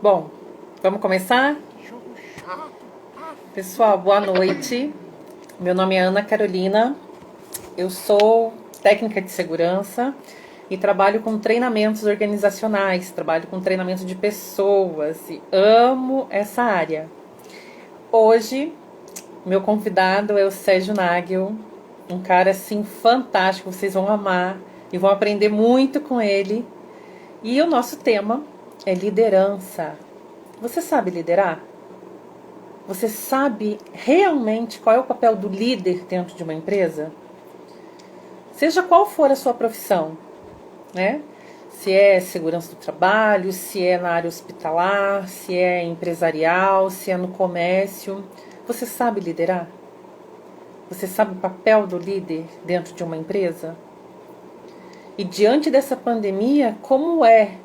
Bom, vamos começar? Pessoal, boa noite. Meu nome é Ana Carolina. Eu sou técnica de segurança e trabalho com treinamentos organizacionais, trabalho com treinamento de pessoas e amo essa área. Hoje, meu convidado é o Sérgio Nagel, um cara assim fantástico, vocês vão amar e vão aprender muito com ele. E o nosso tema é liderança. Você sabe liderar? Você sabe realmente qual é o papel do líder dentro de uma empresa? Seja qual for a sua profissão, né? Se é segurança do trabalho, se é na área hospitalar, se é empresarial, se é no comércio. Você sabe liderar? Você sabe o papel do líder dentro de uma empresa? E diante dessa pandemia, como é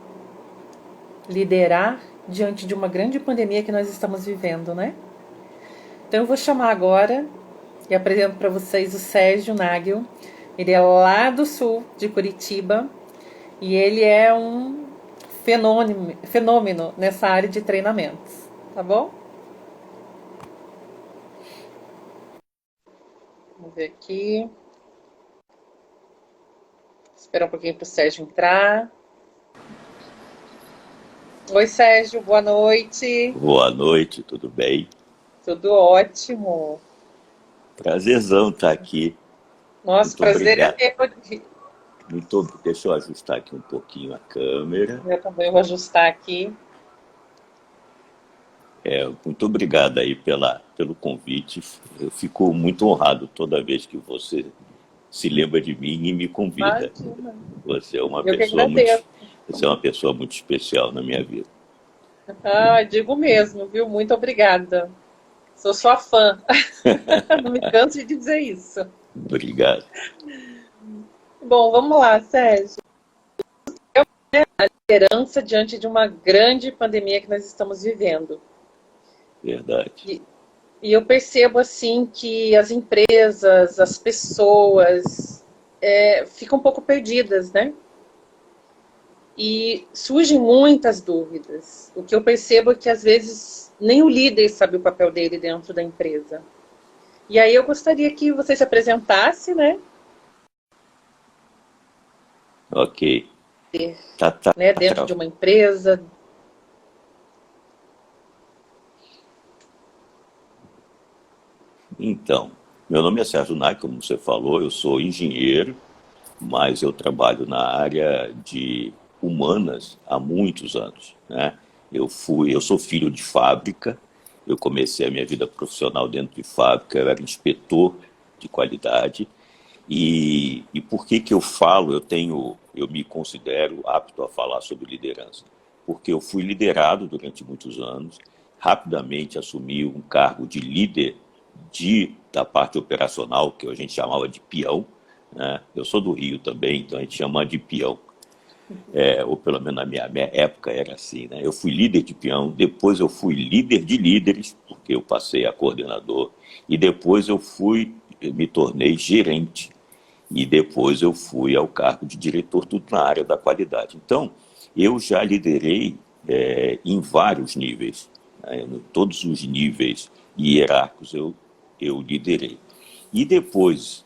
liderar diante de uma grande pandemia que nós estamos vivendo, né? Então eu vou chamar agora e apresento para vocês o Sérgio Nagel. Ele é lá do sul de Curitiba e ele é um fenômeno nessa área de treinamentos, tá bom? Vamos ver aqui. Esperar um pouquinho para o Sérgio entrar. Oi, Sérgio, boa noite. Boa noite, tudo bem? Tudo ótimo. Prazerzão estar aqui. Nosso Muito prazer é obrigado. meu. Deixa eu ajustar aqui um pouquinho a câmera. Eu também vou ajustar aqui. Muito obrigado aí pelo convite. Eu fico muito honrado toda vez que você se lembra de mim e me convida. Imagina. Você é uma Eu que pessoa muito, agradeço. você é uma pessoa muito especial na minha vida. Ah, digo mesmo, viu? Muito obrigada. Sou sua fã. Não me canso de dizer isso. Obrigado. Bom, vamos lá, Sérgio. Liderança diante de uma grande pandemia que nós estamos vivendo. Verdade. E eu percebo, assim, que as empresas, as pessoas ficam um pouco perdidas, né? E surgem muitas dúvidas. O que eu percebo é que, às vezes, nem o líder sabe o papel dele dentro da empresa. E aí eu gostaria que você se apresentasse, né? Ok. Tá Dentro de uma empresa. Então, meu nome é Sérgio Nagel, como você falou, eu sou engenheiro, mas eu trabalho na área de humanas há muitos anos, né? Eu sou filho de fábrica, eu comecei a minha vida profissional dentro de fábrica, eu era inspetor de qualidade. E por que que eu falo, eu me considero apto a falar sobre liderança? Porque eu fui liderado durante muitos anos, rapidamente assumi um cargo de líder da parte operacional, que a gente chamava de peão, né? Eu sou do Rio também, então a gente chama de peão. Ou pelo menos na minha época era assim, né? Eu fui líder de peão, depois eu fui líder de líderes, porque eu passei a coordenador, e depois me tornei gerente, e depois eu fui ao cargo de diretor, tudo na área da qualidade. Então, eu já liderei em vários níveis, né? Em todos os níveis hierárquicos eu liderei. E depois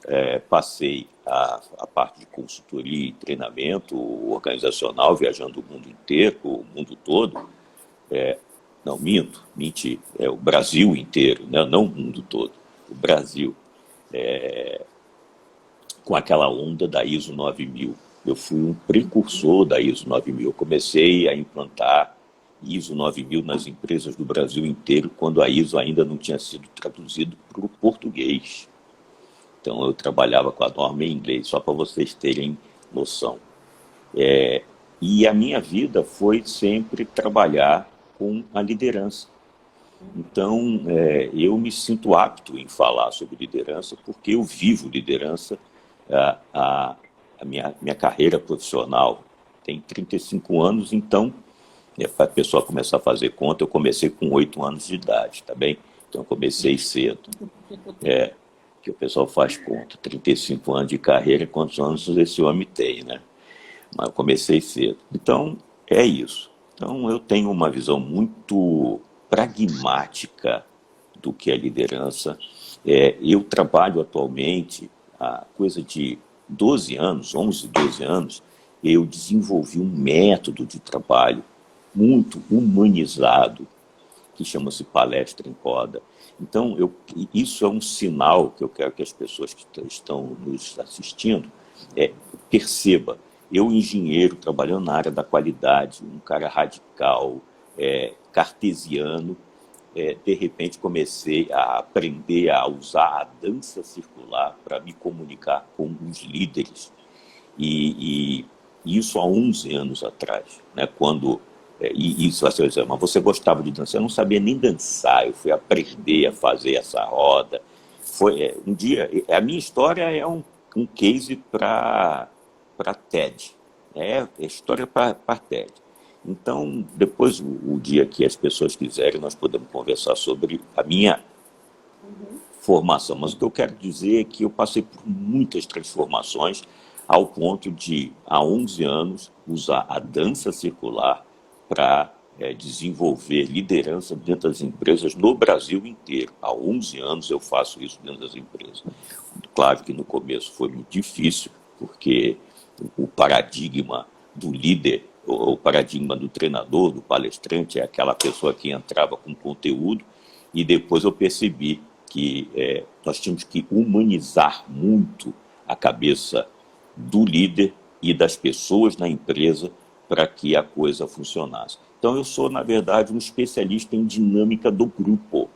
passei a parte de consultoria e treinamento organizacional, viajando o mundo inteiro, o mundo todo. Não, menti, é o Brasil inteiro, né? Não o mundo todo, o Brasil, com aquela onda da ISO 9000. Eu fui um precursor da ISO 9000. Eu comecei a implantar ISO 9000 nas empresas do Brasil inteiro, quando a ISO ainda não tinha sido traduzida para o português. Então eu trabalhava com a norma em inglês, só para vocês terem noção. E a minha vida foi sempre trabalhar com a liderança. Então, eu me sinto apto em falar sobre liderança, porque eu vivo liderança. A minha carreira profissional tem 35 anos, então, para a pessoa começar a fazer conta, eu comecei com 8 anos de idade, tá bem? Então, eu comecei cedo. Que o pessoal faz conta, 35 anos de carreira, quantos anos esse homem tem, né? Mas eu comecei cedo. Então, é isso. Então, eu tenho uma visão muito pragmática do que é liderança. Eu trabalho atualmente, há coisa de 12 anos, 11, 12 anos, eu desenvolvi um método de trabalho muito humanizado, que chama-se palestra em roda. Então, isso é um sinal que eu quero que as pessoas que estão nos assistindo perceba. Eu, engenheiro, trabalhando na área da qualidade, um cara radical, cartesiano, de repente comecei a aprender a usar a dança circular para me comunicar com os líderes. E isso há 11 anos atrás, né, quando e isso você vai dizer, mas você gostava de dançar? Eu não sabia nem dançar, eu fui aprender a fazer essa roda. Foi um dia, a minha história é um case para TED, é história para TED. Então, depois, o dia que as pessoas quiserem, nós podemos conversar sobre a minha formação. Mas o que eu quero dizer é que eu passei por muitas transformações ao ponto de, há 11 anos, usar a dança circular para desenvolver liderança dentro das empresas no Brasil inteiro. Há 11 anos eu faço isso dentro das empresas. Claro que no começo foi muito difícil, porque o paradigma do líder, o paradigma do treinador, do palestrante, é aquela pessoa que entrava com conteúdo, e depois eu percebi que nós tínhamos que humanizar muito a cabeça do líder e das pessoas na empresa para que a coisa funcionasse. Então, eu sou, na verdade, um especialista em dinâmica do grupo.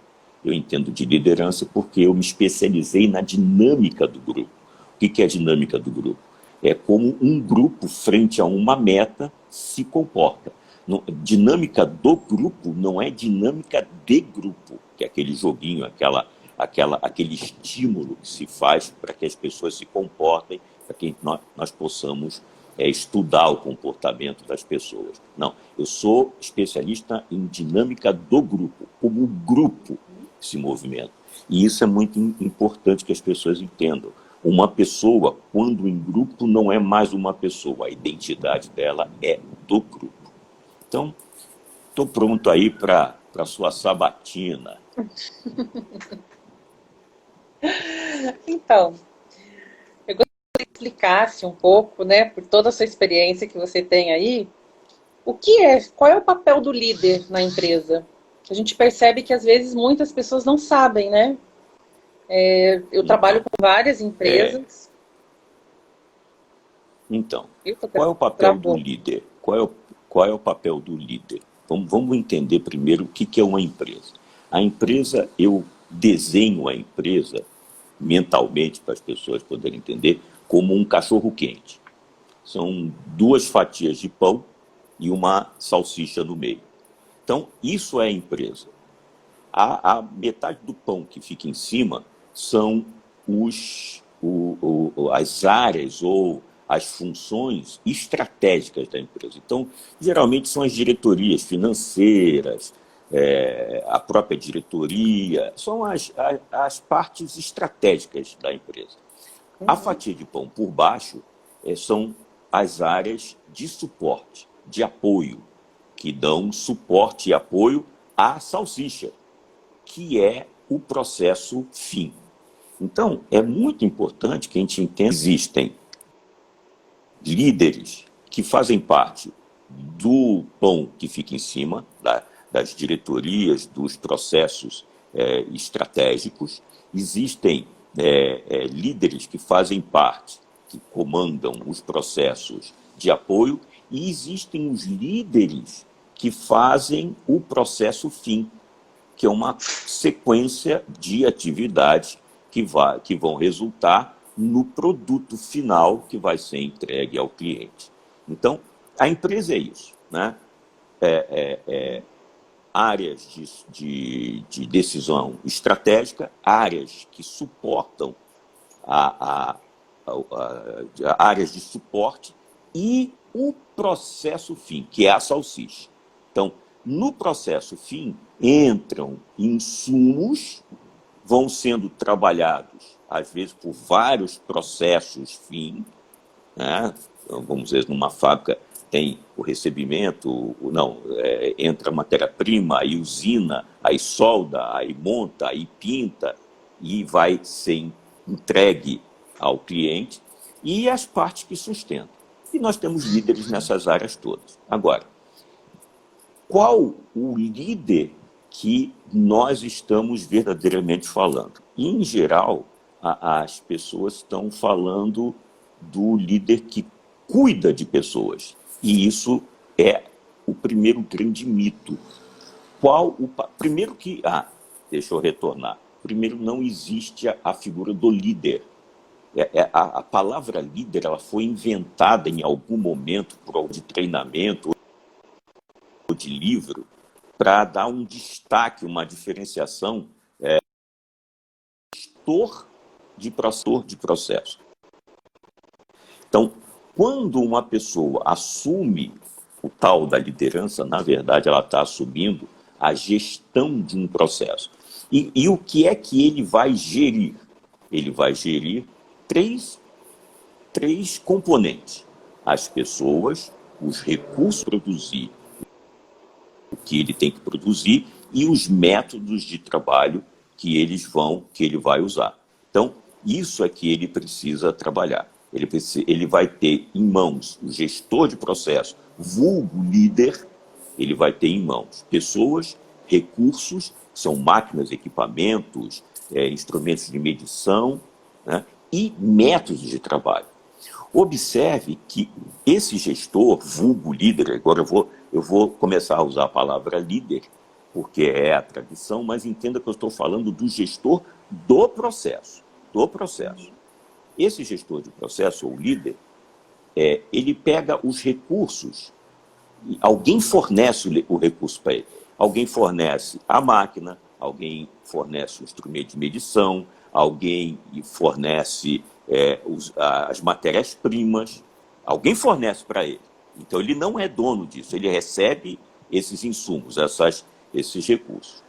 Eu entendo de liderança porque eu me especializei na dinâmica do grupo. O que é a dinâmica do grupo? É como um grupo, frente a uma meta, se comporta. Dinâmica do grupo não é dinâmica de grupo, que é aquele joguinho, aquele estímulo que se faz para que as pessoas se comportem, para que nós possamos estudar o comportamento das pessoas. Não, eu sou especialista em dinâmica do grupo, como o grupo se movimenta. E isso é muito importante que as pessoas entendam. Uma pessoa, quando em grupo, não é mais uma pessoa, a identidade dela é do grupo. Então, estou pronto aí para a sua sabatina. Então, eu gostaria que você explicasse um pouco, né, por toda a sua experiência que você tem aí, qual é o papel do líder na empresa? A gente percebe que às vezes muitas pessoas não sabem, né? Eu trabalho com várias empresas. Então, Eita, qual é o papel do travou. líder? Qual é o papel do líder? Vamos entender primeiro o que é uma empresa. A empresa, eu desenho a empresa mentalmente, para as pessoas poderem entender, como um cachorro-quente. São duas fatias de pão e uma salsicha no meio. Então, isso é a empresa. A metade do pão que fica em cima são as áreas ou as funções estratégicas da empresa. Então, geralmente são as diretorias financeiras, a própria diretoria, são as partes estratégicas da empresa. A fatia de pão por baixo são as áreas de suporte, de apoio, que dão suporte e apoio à salsicha, que é o processo fim. Então, é muito importante que a gente entenda que existem líderes que fazem parte do pão que fica em cima, das diretorias, dos processos estratégicos. Existem líderes que fazem parte, que comandam os processos de apoio, e existem os líderes que fazem o processo fim, que é uma sequência de atividades que vão resultar no produto final que vai ser entregue ao cliente. Então, a empresa é isso, né? Áreas de decisão estratégica, áreas que suportam áreas de suporte e o processo fim, que é a salsicha. Então, no processo fim, entram insumos, vão sendo trabalhados, às vezes, por vários processos fim, né? Então, vamos dizer, numa fábrica, tem o recebimento, não, entra matéria-prima, aí usina, aí solda, aí monta, aí pinta, e vai ser entregue ao cliente, e as partes que sustentam. E nós temos líderes nessas áreas todas. Agora, qual o líder que nós estamos verdadeiramente falando? Em geral, as pessoas estão falando do líder que cuida de pessoas. E isso é o primeiro grande mito. Primeiro que... deixa eu retornar. Primeiro, não existe a figura do líder. A palavra líder ela foi inventada em algum momento de treinamento ou de livro para dar um destaque, uma diferenciação gestor de processo. Então, quando uma pessoa assume o tal da liderança, na verdade, ela está assumindo a gestão de um processo. E o que é que ele vai gerir? Ele vai gerir três componentes. As pessoas, os recursos para produzir o que ele tem que produzir e os métodos de trabalho que ele vai usar. Então, isso é que ele precisa trabalhar. Ele vai ter em mãos o gestor de processo, vulgo líder, ele vai ter em mãos pessoas, recursos, são máquinas, equipamentos, instrumentos de medição, né, e métodos de trabalho. Observe que esse gestor, vulgo líder, agora eu vou começar a usar a palavra líder, porque é a tradição, mas entenda que eu estou falando do gestor do processo. Esse gestor de processo, ou líder, ele pega os recursos, e alguém fornece o recurso para ele. Alguém fornece a máquina, alguém fornece o instrumento de medição, alguém fornece as matérias-primas, alguém fornece para ele. Então, ele não é dono disso, ele recebe esses insumos, esses recursos.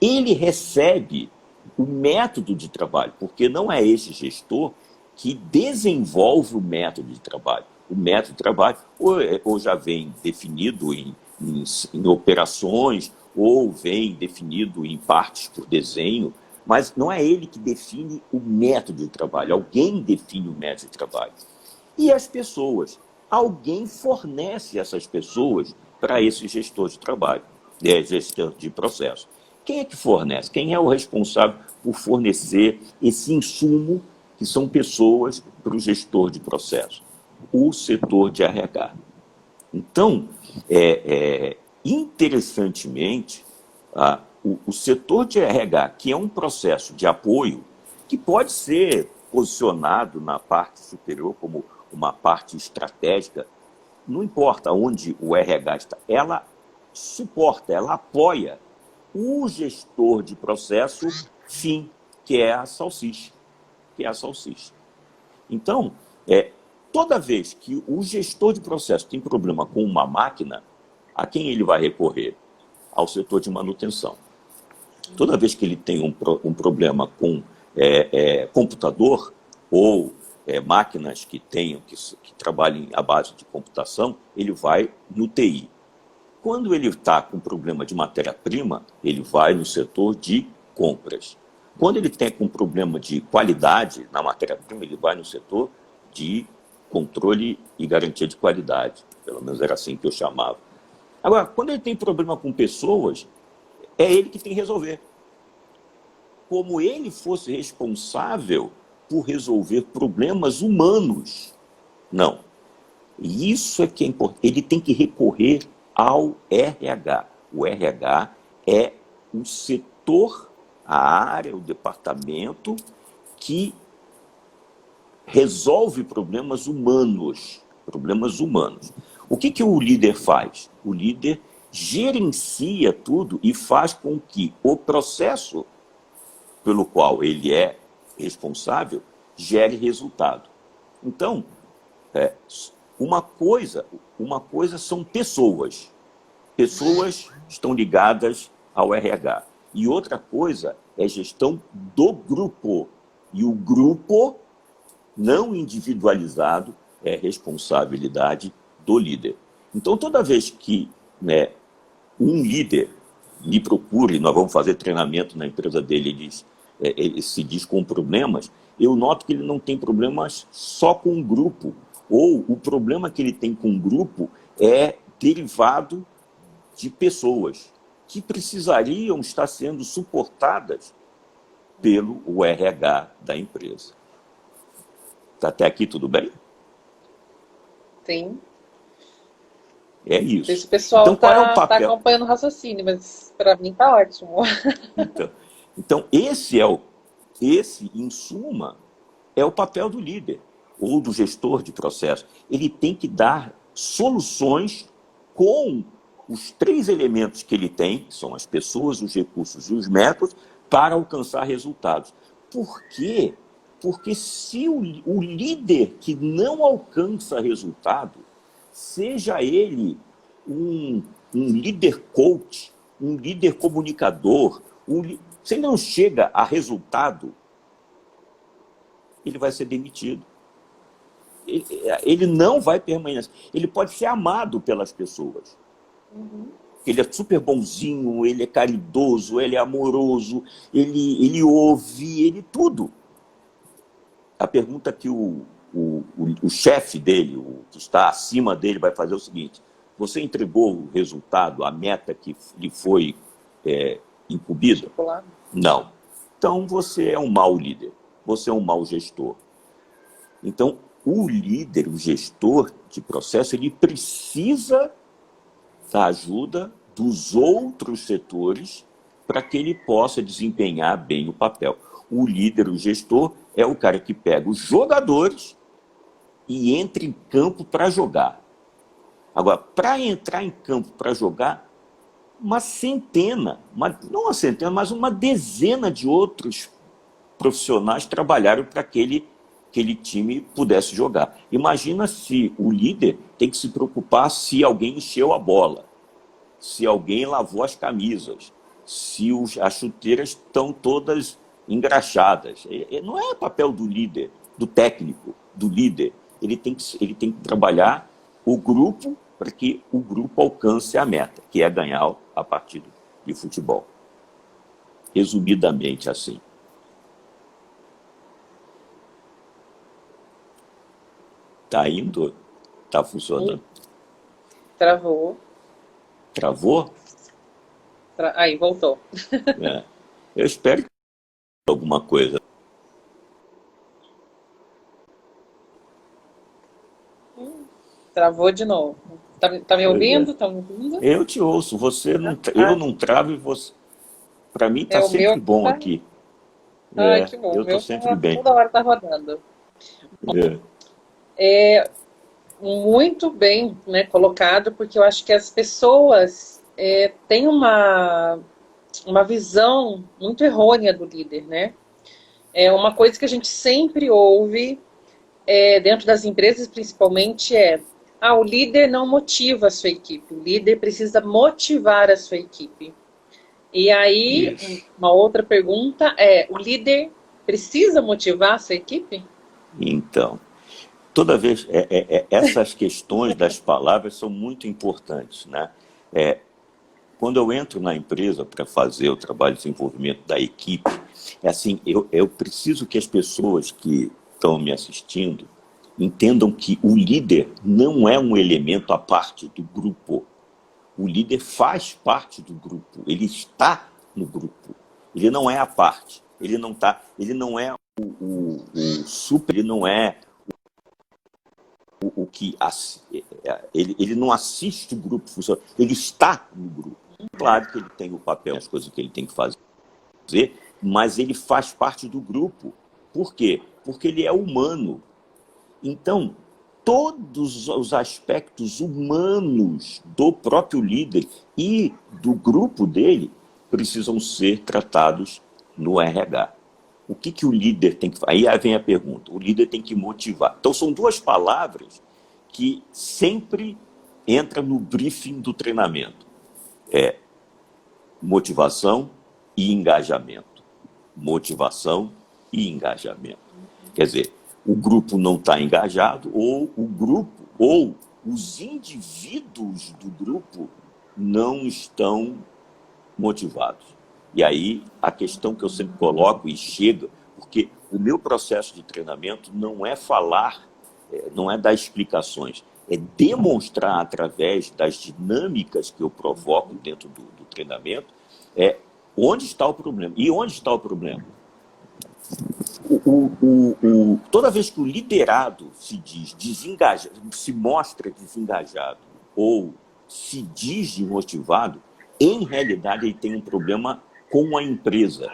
Ele recebe o método de trabalho, porque não é esse gestor que desenvolve o método de trabalho. O método de trabalho ou já vem definido em operações, ou vem definido em partes por desenho, mas não é ele que define o método de trabalho, alguém define o método de trabalho. E as pessoas, alguém fornece essas pessoas para esse gestor de trabalho, gestor de processo. Quem é que fornece? Quem é o responsável por fornecer esse insumo, que são pessoas, para o gestor de processo? O setor de RH. Então, interessantemente, o setor de RH, que é um processo de apoio, que pode ser posicionado na parte superior como uma parte estratégica, não importa onde o RH está, ela suporta, ela apoia o gestor de processo fim, que é a salsicha. Então, toda vez que o gestor de processo tem problema com uma máquina, a quem ele vai recorrer? Ao setor de manutenção. Toda vez que ele tem um problema com computador ou máquinas que trabalhem à base de computação, ele vai no TI. Quando ele está com problema de matéria-prima, ele vai no setor de compras. Quando ele tem um problema de qualidade na matéria-prima, ele vai no setor de controle e garantia de qualidade. Pelo menos era assim que eu chamava. Agora, quando ele tem problema com pessoas, é ele que tem que resolver. Como ele fosse responsável por resolver problemas humanos. Não. E isso é que é importante. Ele tem que recorrer ao RH. O RH é o setor, a área, o departamento que resolve problemas humanos. O que o líder faz? O líder gerencia tudo e faz com que o processo pelo qual ele é responsável gere resultado. Então, uma coisa são pessoas. Pessoas estão ligadas ao RH. E outra coisa é gestão do grupo. E o grupo não individualizado é responsabilidade do líder. Então, toda vez que, né, um líder me procure, nós vamos fazer treinamento na empresa dele, ele se diz com problemas, eu noto que ele não tem problemas só com o grupo, ou o problema que ele tem com o grupo é derivado de pessoas que precisariam estar sendo suportadas pelo RH da empresa. Até aqui tudo bem? Sim. É isso. Esse pessoal Então, qual é o tá papel? acompanhando o raciocínio, mas para mim tá ótimo. Então esse, em suma, é o papel do líder ou do gestor de processo. Ele tem que dar soluções com os 3 elementos que ele tem, que são as pessoas, os recursos e os métodos, para alcançar resultados. Por quê? Porque se o líder que não alcança resultado, seja ele um líder coach, um líder comunicador, se ele não chega a resultado, ele vai ser demitido. Ele não vai permanecer. Ele pode ser amado pelas pessoas. Ele é super bonzinho, ele é caridoso, ele é amoroso, ele ouve, ele tudo. A pergunta que o chefe dele, o que está acima dele, vai fazer é o seguinte: você entregou o resultado, a meta que lhe foi incumbida? Não. Então você é um mau líder, você é um mau gestor. Então o líder, o gestor de processo, ele precisa da ajuda dos outros setores para que ele possa desempenhar bem o papel. O líder, o gestor, é o cara que pega os jogadores e entra em campo para jogar. Agora, para entrar em campo para jogar, uma centena, não uma centena, mas uma dezena de outros profissionais trabalharam para que aquele time pudesse jogar. Imagina se o líder tem que se preocupar se alguém encheu a bola, se alguém lavou as camisas, se as chuteiras estão todas engraxadas. Não é papel do líder, do técnico, do líder. Ele tem que trabalhar o grupo para que o grupo alcance a meta, que é ganhar a partida de futebol. Resumidamente assim. Está indo? Está funcionando? Travou. Travou? Aí, voltou. Eu espero que alguma coisa. Travou de novo. Tá me ouvindo? Tá me ouvindo? Eu te ouço. Eu não travo e você. Para mim está sempre bom aqui. Ai, que bom. Eu estou sempre bem. Toda hora tá rodando. Muito bem, né, colocado, porque eu acho que as pessoas têm uma visão muito errônea do líder, né? É uma coisa que a gente sempre ouve dentro das empresas, principalmente, o líder não motiva a sua equipe, o líder precisa motivar a sua equipe. E aí, uma outra pergunta o líder precisa motivar a sua equipe? Então, toda vez, essas questões das palavras são muito importantes, né? Quando eu entro na empresa para fazer o trabalho de desenvolvimento da equipe, assim, eu preciso que as pessoas que estão me assistindo entendam que o líder não é um elemento à parte do grupo. O líder faz parte do grupo, ele está no grupo. Ele não é à parte, ele não é o super, ele não é o que ele não assiste o grupo funcionar, ele está no grupo. Claro que ele tem o papel, as coisas que ele tem que fazer, mas ele faz parte do grupo. Por quê? Porque ele é humano. Então, todos os aspectos humanos do próprio líder e do grupo dele precisam ser tratados no RH. O que o líder tem que fazer? Aí vem a pergunta. O líder tem que motivar. Então, são 2 palavras que sempre entram no briefing do treinamento. Motivação e engajamento. Motivação e engajamento. Quer dizer, o grupo não está engajado, ou o grupo, ou os indivíduos do grupo não estão motivados. E aí a questão que eu sempre coloco e chega, porque o meu processo de treinamento não é falar, não é dar explicações, é demonstrar através das dinâmicas que eu provoco dentro do treinamento, onde está o problema. E onde está o problema? Toda vez que o liderado se diz desengajado, se mostra desengajado ou se diz desmotivado, em realidade ele tem um problema com a empresa.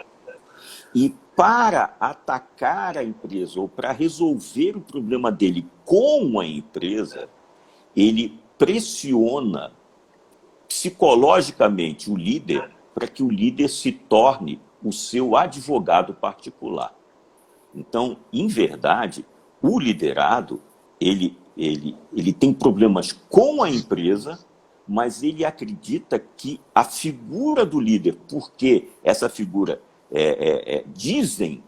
E para atacar a empresa ou para resolver o problema dele com a empresa, ele pressiona psicologicamente o líder para que o líder se torne o seu advogado particular. Então, em verdade, o liderado, ele tem problemas com a empresa, mas ele acredita que a figura do líder, porque essa figura, dizem,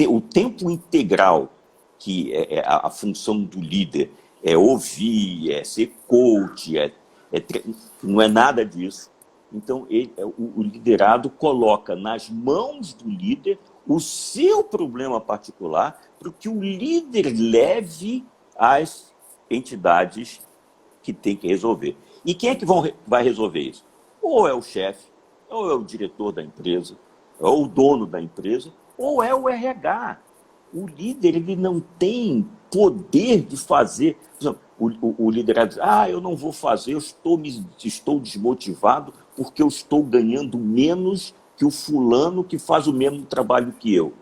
o tempo integral, que a função do líder é ouvir, é ser coach, não é nada disso. Então, o liderado coloca nas mãos do líder o seu problema particular para que o líder leve às entidades que tem que resolver. E quem é que vai resolver isso? Ou é o chefe, ou é o diretor da empresa, ou o dono da empresa, ou é o RH. O líder, ele não tem poder de fazer. Por exemplo, o liderado diz, eu não vou fazer, eu estou desmotivado porque eu estou ganhando menos que o fulano que faz o mesmo trabalho que eu. O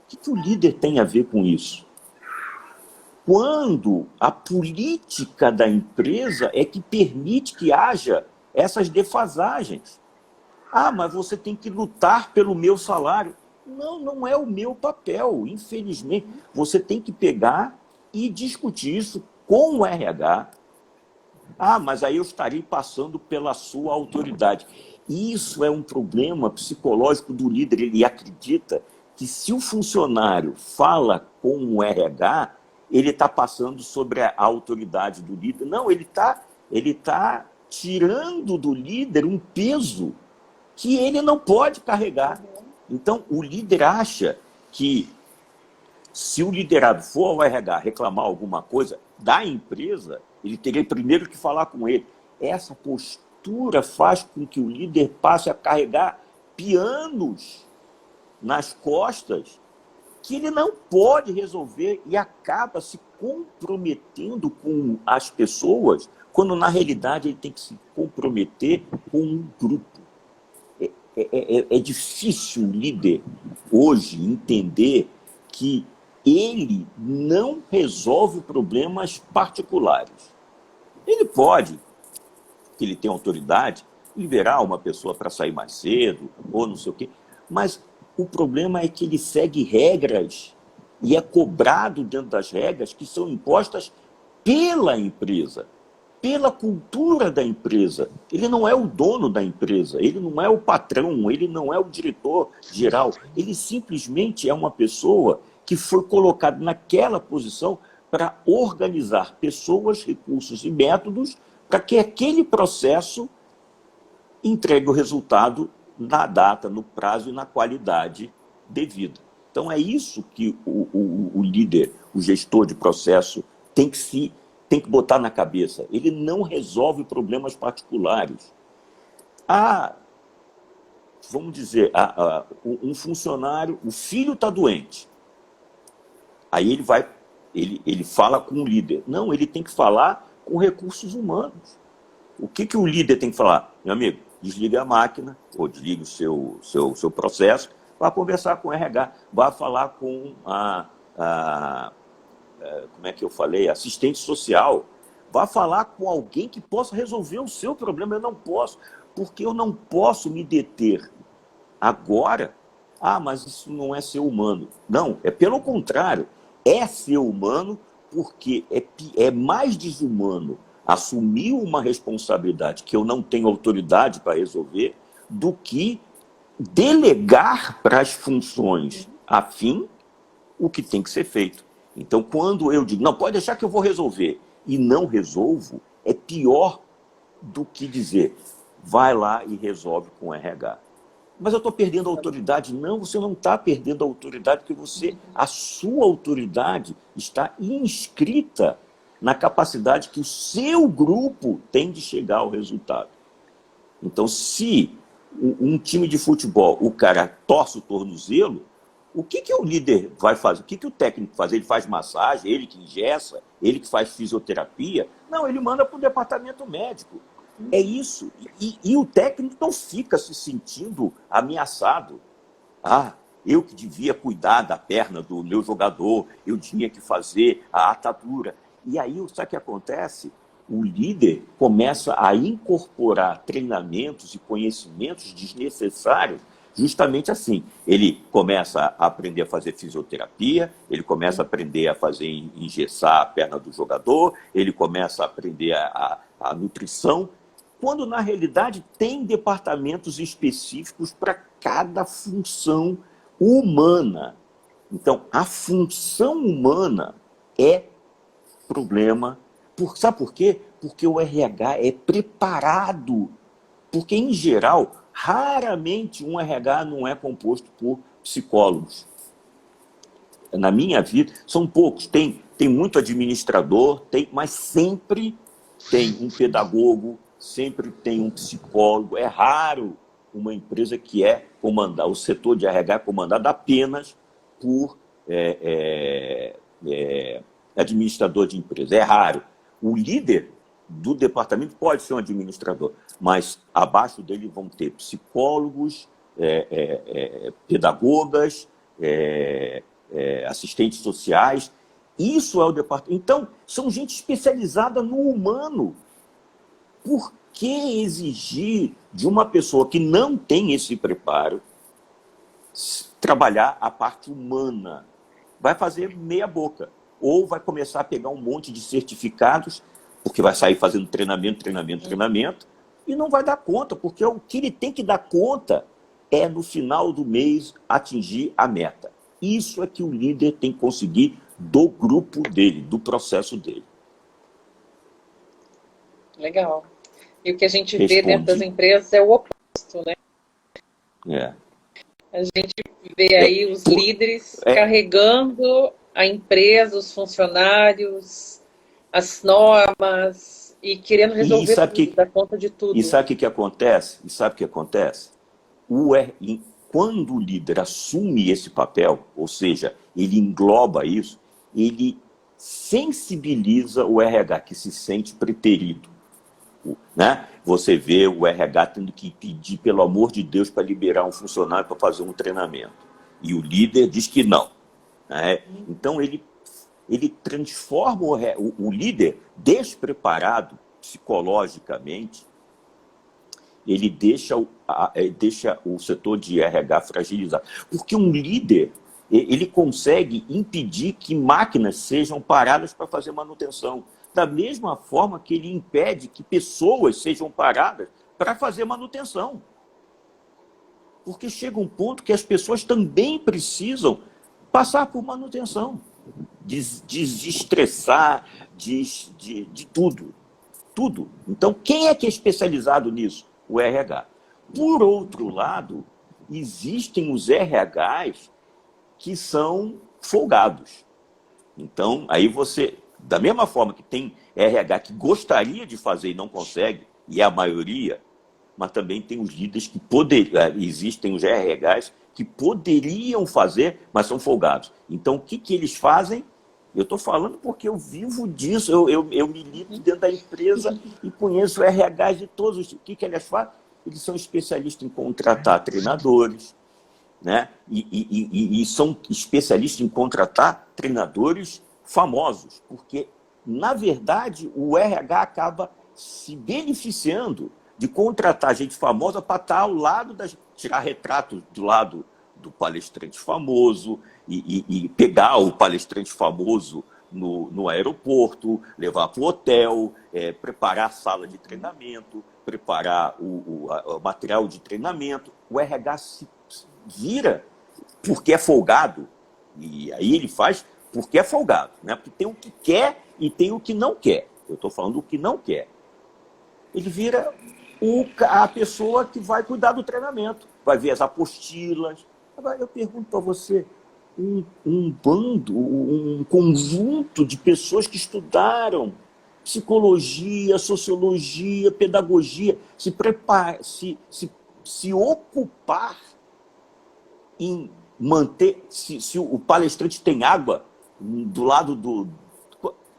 que o líder tem a ver com isso? Quando a política da empresa é que permite que haja essas defasagens. Mas você tem que lutar pelo meu salário. Não, não é o meu papel, infelizmente. Você tem que pegar e discutir isso com o RH. Mas aí eu estarei passando pela sua autoridade. Isso é um problema psicológico do líder. Ele acredita que se o funcionário fala com o RH, ele está passando sobre a autoridade do líder. Não, ele tá tirando do líder um peso que ele não pode carregar. Então, o líder acha que se o liderado for ao RH reclamar alguma coisa da empresa, ele teria primeiro que falar com ele. Essa postura faz com que o líder passe a carregar pianos nas costas que ele não pode resolver e acaba se comprometendo com as pessoas, quando na realidade ele tem que se comprometer com um grupo. É difícil o líder hoje entender que ele não resolve problemas particulares. Ele pode, que ele tem autoridade, liberar uma pessoa para sair mais cedo, ou não sei o quê, mas o problema é que ele segue regras e é cobrado dentro das regras que são impostas pela empresa, pela cultura da empresa. Ele não é o dono da empresa, ele não é o patrão, ele não é o diretor geral, ele simplesmente é uma pessoa que foi colocada naquela posição para organizar pessoas, recursos e métodos para que aquele processo entregue o resultado na data, no prazo e na qualidade devida. Então, é isso que o líder, o gestor de processo, tem que botar na cabeça. Ele não resolve problemas particulares. Vamos dizer, um funcionário, o filho está doente. Aí ele fala com o líder. Não, ele tem que falar com recursos humanos. O que o líder tem que falar? Meu amigo, desliga a máquina, ou desliga o seu processo, vai conversar com o RH, vai falar com como é que eu falei? Assistente social. Vai falar com alguém que possa resolver o seu problema. Eu não posso, porque eu não posso me deter agora. Mas isso não é ser humano. Não, é pelo contrário. É ser humano porque é mais desumano assumir uma responsabilidade que eu não tenho autoridade para resolver do que delegar para as funções afim o que tem que ser feito. Então, quando eu digo, não, pode deixar que eu vou resolver, e não resolvo é pior do que dizer, vai lá e resolve com o RH. Mas eu estou perdendo a autoridade. Não, você não está perdendo a autoridade, porque a sua autoridade está inscrita na capacidade que o seu grupo tem de chegar ao resultado. Então, se um time de futebol, o cara torce o tornozelo, o que o líder vai fazer? O que o técnico faz? Ele faz massagem, ele que engessa, ele que faz fisioterapia? Não, ele manda para o departamento médico. É isso. E o técnico não fica se sentindo ameaçado. Ah, eu que devia cuidar da perna do meu jogador, eu tinha que fazer a atadura. E aí, sabe o que acontece? O líder começa a incorporar treinamentos e conhecimentos desnecessários justamente assim. Ele começa a aprender a fazer fisioterapia, ele começa a aprender a fazer engessar a perna do jogador, ele começa a aprender a nutrição, quando na realidade tem departamentos específicos para cada função humana. Então, a função humana é problema. Sabe por quê? Porque o RH é preparado. Porque, em geral, raramente um RH não é composto por psicólogos. Na minha vida, são poucos. Tem muito administrador, mas sempre tem um pedagogo, sempre tem um psicólogo. É raro uma empresa que o setor de RH é comandado apenas por administrador de empresa. É raro. O líder do departamento pode ser um administrador, mas abaixo dele vão ter psicólogos, pedagogas, assistentes sociais. Isso é o departamento. Então, são gente especializada no humano. Por que exigir de uma pessoa que não tem esse preparo trabalhar a parte humana? Vai fazer meia boca. Ou vai começar a pegar um monte de certificados, porque vai sair fazendo treinamento, e não vai dar conta, porque o que ele tem que dar conta é, no final do mês, atingir a meta. Isso é que o líder tem que conseguir do grupo dele, do processo dele. Legal. E o que a gente vê dentro das empresas é o oposto, né? A gente vê aí os líderes carregando a empresa, os funcionários, as normas e querendo resolver tudo, dar conta de tudo. E sabe o que acontece? Quando o líder assume esse papel, ou seja, ele engloba isso, ele sensibiliza o RH, que se sente preterido. Né? Você vê o RH tendo que pedir, pelo amor de Deus, para liberar um funcionário para fazer um treinamento. E o líder diz que não. Né? Então, ele transforma o líder despreparado psicologicamente, ele deixa o setor de RH fragilizado. Porque um líder, ele consegue impedir que máquinas sejam paradas para fazer manutenção. Da mesma forma que ele impede que pessoas sejam paradas para fazer manutenção. Porque chega um ponto que as pessoas também precisam passar por manutenção, desestressar, de tudo. Tudo. Então, quem é que é especializado nisso? O RH. Por outro lado, existem os RHs que são folgados. Então, aí da mesma forma que tem RH que gostaria de fazer e não consegue, e é a maioria, mas também tem os líderes que existem os RHs que poderiam fazer, mas são folgados. Então, o que eles fazem? Eu estou falando porque eu vivo disso, eu milito dentro da empresa e conheço RHs de todos os... O que eles fazem? Eles são especialistas em contratar treinadores, né? E são especialistas em contratar treinadores famosos, porque, na verdade, o RH acaba se beneficiando de contratar gente famosa para estar ao lado tirar retratos do lado do palestrante famoso e pegar o palestrante famoso no aeroporto, levar para o hotel, preparar a sala de treinamento, preparar o material de treinamento. O RH se vira porque é folgado, e aí ele faz porque é folgado, né? Porque tem o que quer e tem o que não quer. eu estou falando o que não quer. Ele vira a pessoa que vai cuidar do treinamento, vai ver as apostilas. Agora, eu pergunto para você, um bando, um conjunto de pessoas que estudaram psicologia, sociologia, pedagogia, se ocupar em manter, se o palestrante tem água do lado do...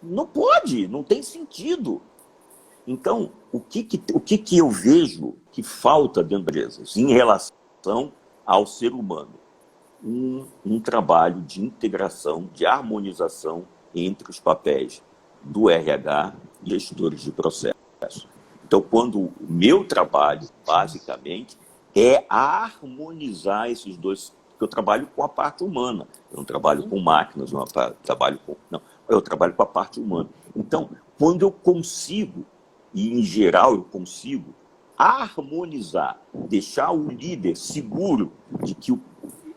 Não pode, não tem sentido. Então, o que eu vejo que falta dentro das empresas em relação ao ser humano? Um trabalho de integração, de harmonização entre os papéis do RH e gestores de processo. Então, quando o meu trabalho, basicamente, é harmonizar esses dois, porque eu trabalho com a parte humana, eu não trabalho com máquinas, eu trabalho com a parte humana. Então, quando eu consigo, e em geral eu consigo, harmonizar, deixar o líder seguro de que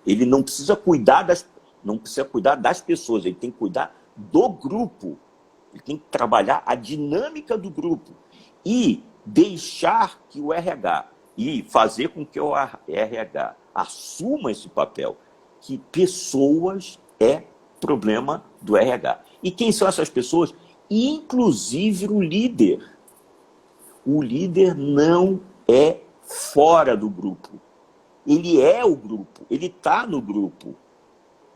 ele não precisa cuidar das pessoas, ele tem que cuidar do grupo, ele tem que trabalhar a dinâmica do grupo e deixar que o RH e fazer com que o RH assuma esse papel, que pessoas é problema do RH. E quem são essas pessoas? Inclusive o líder. O líder não é fora do grupo. Ele é o grupo, ele está no grupo.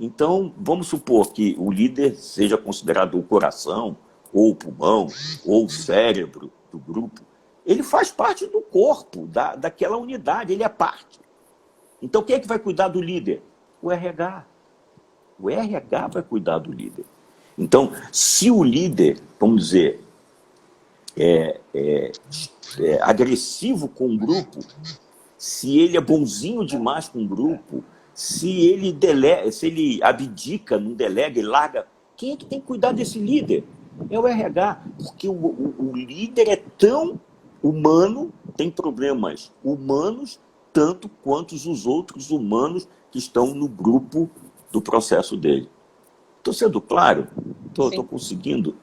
Então, vamos supor que o líder seja considerado o coração, ou o pulmão, ou o cérebro do grupo. Ele faz parte do corpo, daquela unidade, ele é parte. Então, quem é que vai cuidar do líder? O RH. O RH vai cuidar do líder. Então, se o líder, vamos dizer, é agressivo com o grupo, se ele é bonzinho demais com o grupo, se ele abdica, não delega e larga, quem é que tem que cuidar desse líder? É o RH, porque o líder é tão humano, tem problemas humanos, tanto quanto os outros humanos que estão no grupo do processo dele. Estou sendo claro? Estou conseguindo?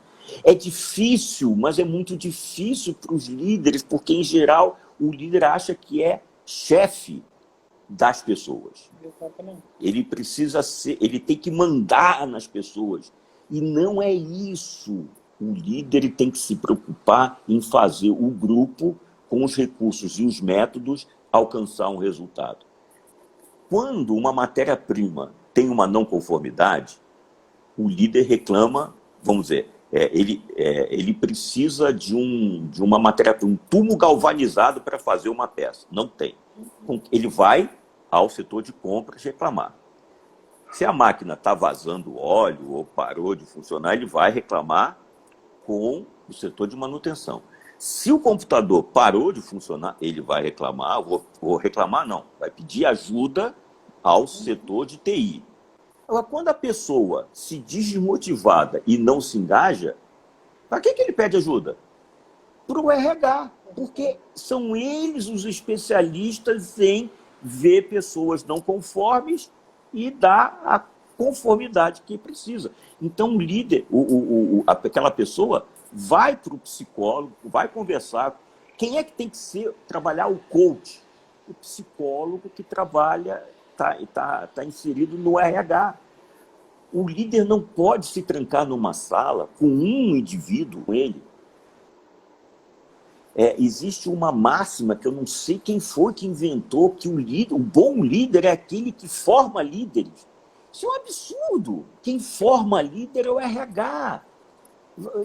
É difícil, mas é muito difícil para os líderes, porque, em geral, o líder acha que é chefe das pessoas. Ele ele tem que mandar nas pessoas. E não é isso. O líder tem que se preocupar em fazer o grupo, com os recursos e os métodos, alcançar um resultado. Quando uma matéria-prima tem uma não conformidade, o líder reclama, vamos dizer, ele precisa de uma matéria-prima, um tubo galvanizado para fazer uma peça. Não tem. Ele vai ao setor de compras reclamar. Se a máquina está vazando óleo ou parou de funcionar, ele vai reclamar com o setor de manutenção. Se o computador parou de funcionar, ele vai reclamar, vai pedir ajuda ao setor de TI. Agora, quando a pessoa se diz desmotivada e não se engaja, para que ele pede ajuda? Para o RH, porque são eles os especialistas em ver pessoas não conformes e dar a conformidade que precisa. Então, o líder, aquela pessoa vai para o psicólogo, vai conversar. Quem é que tem que trabalhar o coach? O psicólogo que trabalha, está inserido no RH. O líder não pode se trancar numa sala com um indivíduo, com ele. Existe uma máxima que eu não sei quem foi que inventou, que o bom líder é aquele que forma líderes. Isso é um absurdo. Quem forma líder é o RH.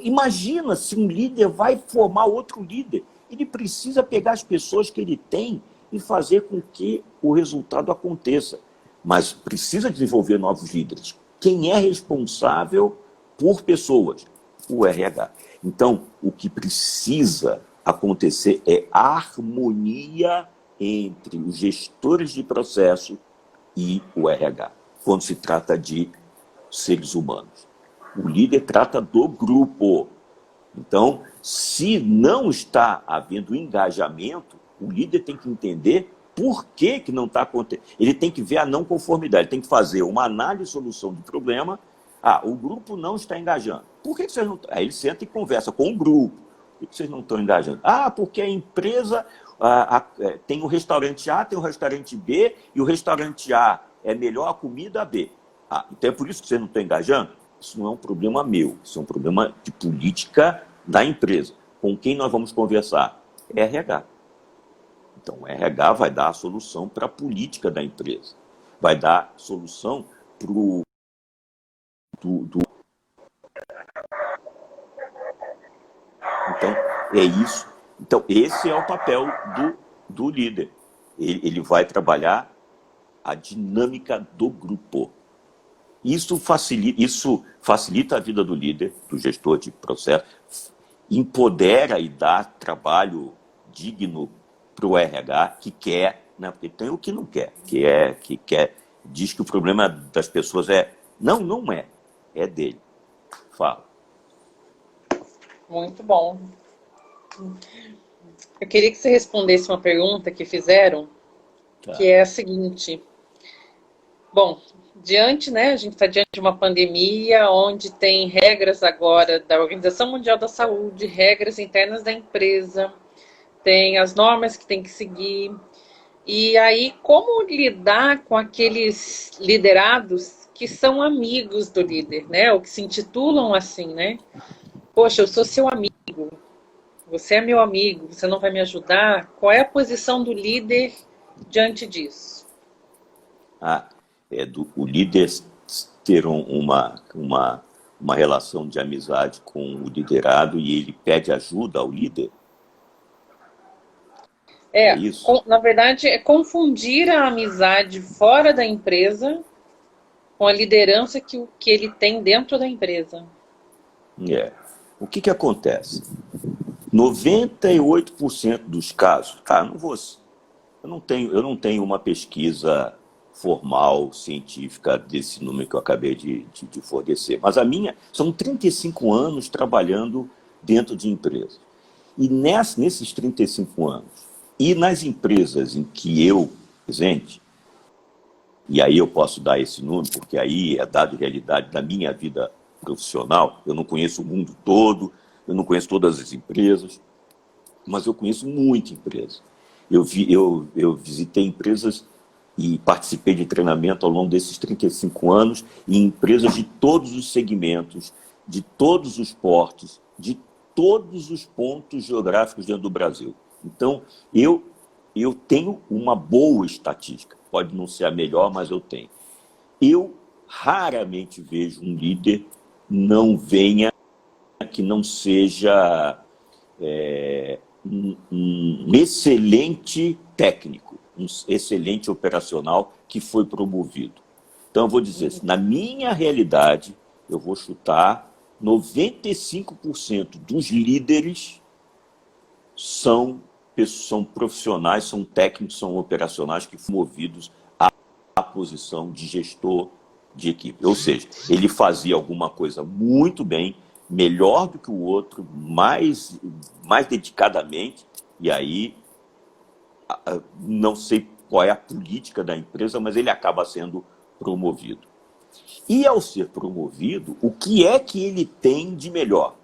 Imagina se um líder vai formar outro líder. Ele precisa pegar as pessoas que ele tem e fazer com que o resultado aconteça. Mas precisa desenvolver novos líderes. Quem é responsável por pessoas? O RH. Então, o que precisa acontecer é a harmonia entre os gestores de processo e o RH, quando se trata de seres humanos. O líder trata do grupo. Então, se não está havendo engajamento, o líder tem que entender por que não está acontecendo. Ele tem que ver a não conformidade, ele tem que fazer uma análise e solução do problema, Ah, o grupo não está engajando. Por que vocês não... Aí ele senta e conversa com o grupo. Por que vocês não estão engajando? Ah, porque a empresa tem o restaurante A, tem o restaurante B, e o restaurante A é melhor a comida a B. Ah, então é por isso que vocês não estão engajando? Isso não é um problema meu, isso é um problema de política da empresa. Com quem nós vamos conversar? RH. Então, o RH vai dar a solução para a política da empresa. Vai dar solução para o... Então, é isso. Então, esse é o papel do líder. Ele vai trabalhar a dinâmica do grupo. Isso facilita a vida do líder, do gestor de processo, empodera e dá trabalho digno para o RH que quer, né? Porque tem o que não quer, que quer, diz que o problema das pessoas é, não é dele. Fala. Muito bom. Eu queria que você respondesse uma pergunta que fizeram, Tá. que é a seguinte. Bom, a gente está diante de uma pandemia onde tem regras agora da Organização Mundial da Saúde, regras internas da empresa, tem as normas que tem que seguir. E aí, como lidar com aqueles liderados que são amigos do líder, né? Ou que se intitulam assim, né? Poxa, eu sou seu amigo, você é meu amigo, você não vai me ajudar? Qual é a posição do líder diante disso? O líder ter uma relação de amizade com o liderado e ele pede ajuda ao líder? É isso? Na verdade, é confundir a amizade fora da empresa com a liderança que ele tem dentro da empresa. O que acontece? 98% dos casos, eu não tenho uma pesquisa formal, científica, desse número que eu acabei de fornecer, mas a minha são 35 anos trabalhando dentro de empresas. E nesses 35 anos, e nas empresas em que eu presente, e aí eu posso dar esse número, porque aí é dado realidade da minha vida profissional, eu não conheço o mundo todo, eu não conheço todas as empresas, mas eu conheço muita empresa. Eu visitei empresas e participei de treinamento ao longo desses 35 anos em empresas de todos os segmentos, de todos os portes, de todos os pontos geográficos dentro do Brasil. Então, eu tenho uma boa estatística. Pode não ser a melhor, mas eu tenho. Eu raramente vejo um líder que não seja um excelente técnico, um excelente operacional que foi promovido. Então, eu vou dizer, na minha realidade, eu vou chutar 95% dos líderes são profissionais, são técnicos, são operacionais que foram movidos à posição de gestor de equipe. Ou seja, ele fazia alguma coisa muito bem, melhor do que o outro, mais dedicadamente, e aí não sei qual é a política da empresa, mas ele acaba sendo promovido. E ao ser promovido, o que é que ele tem de melhor?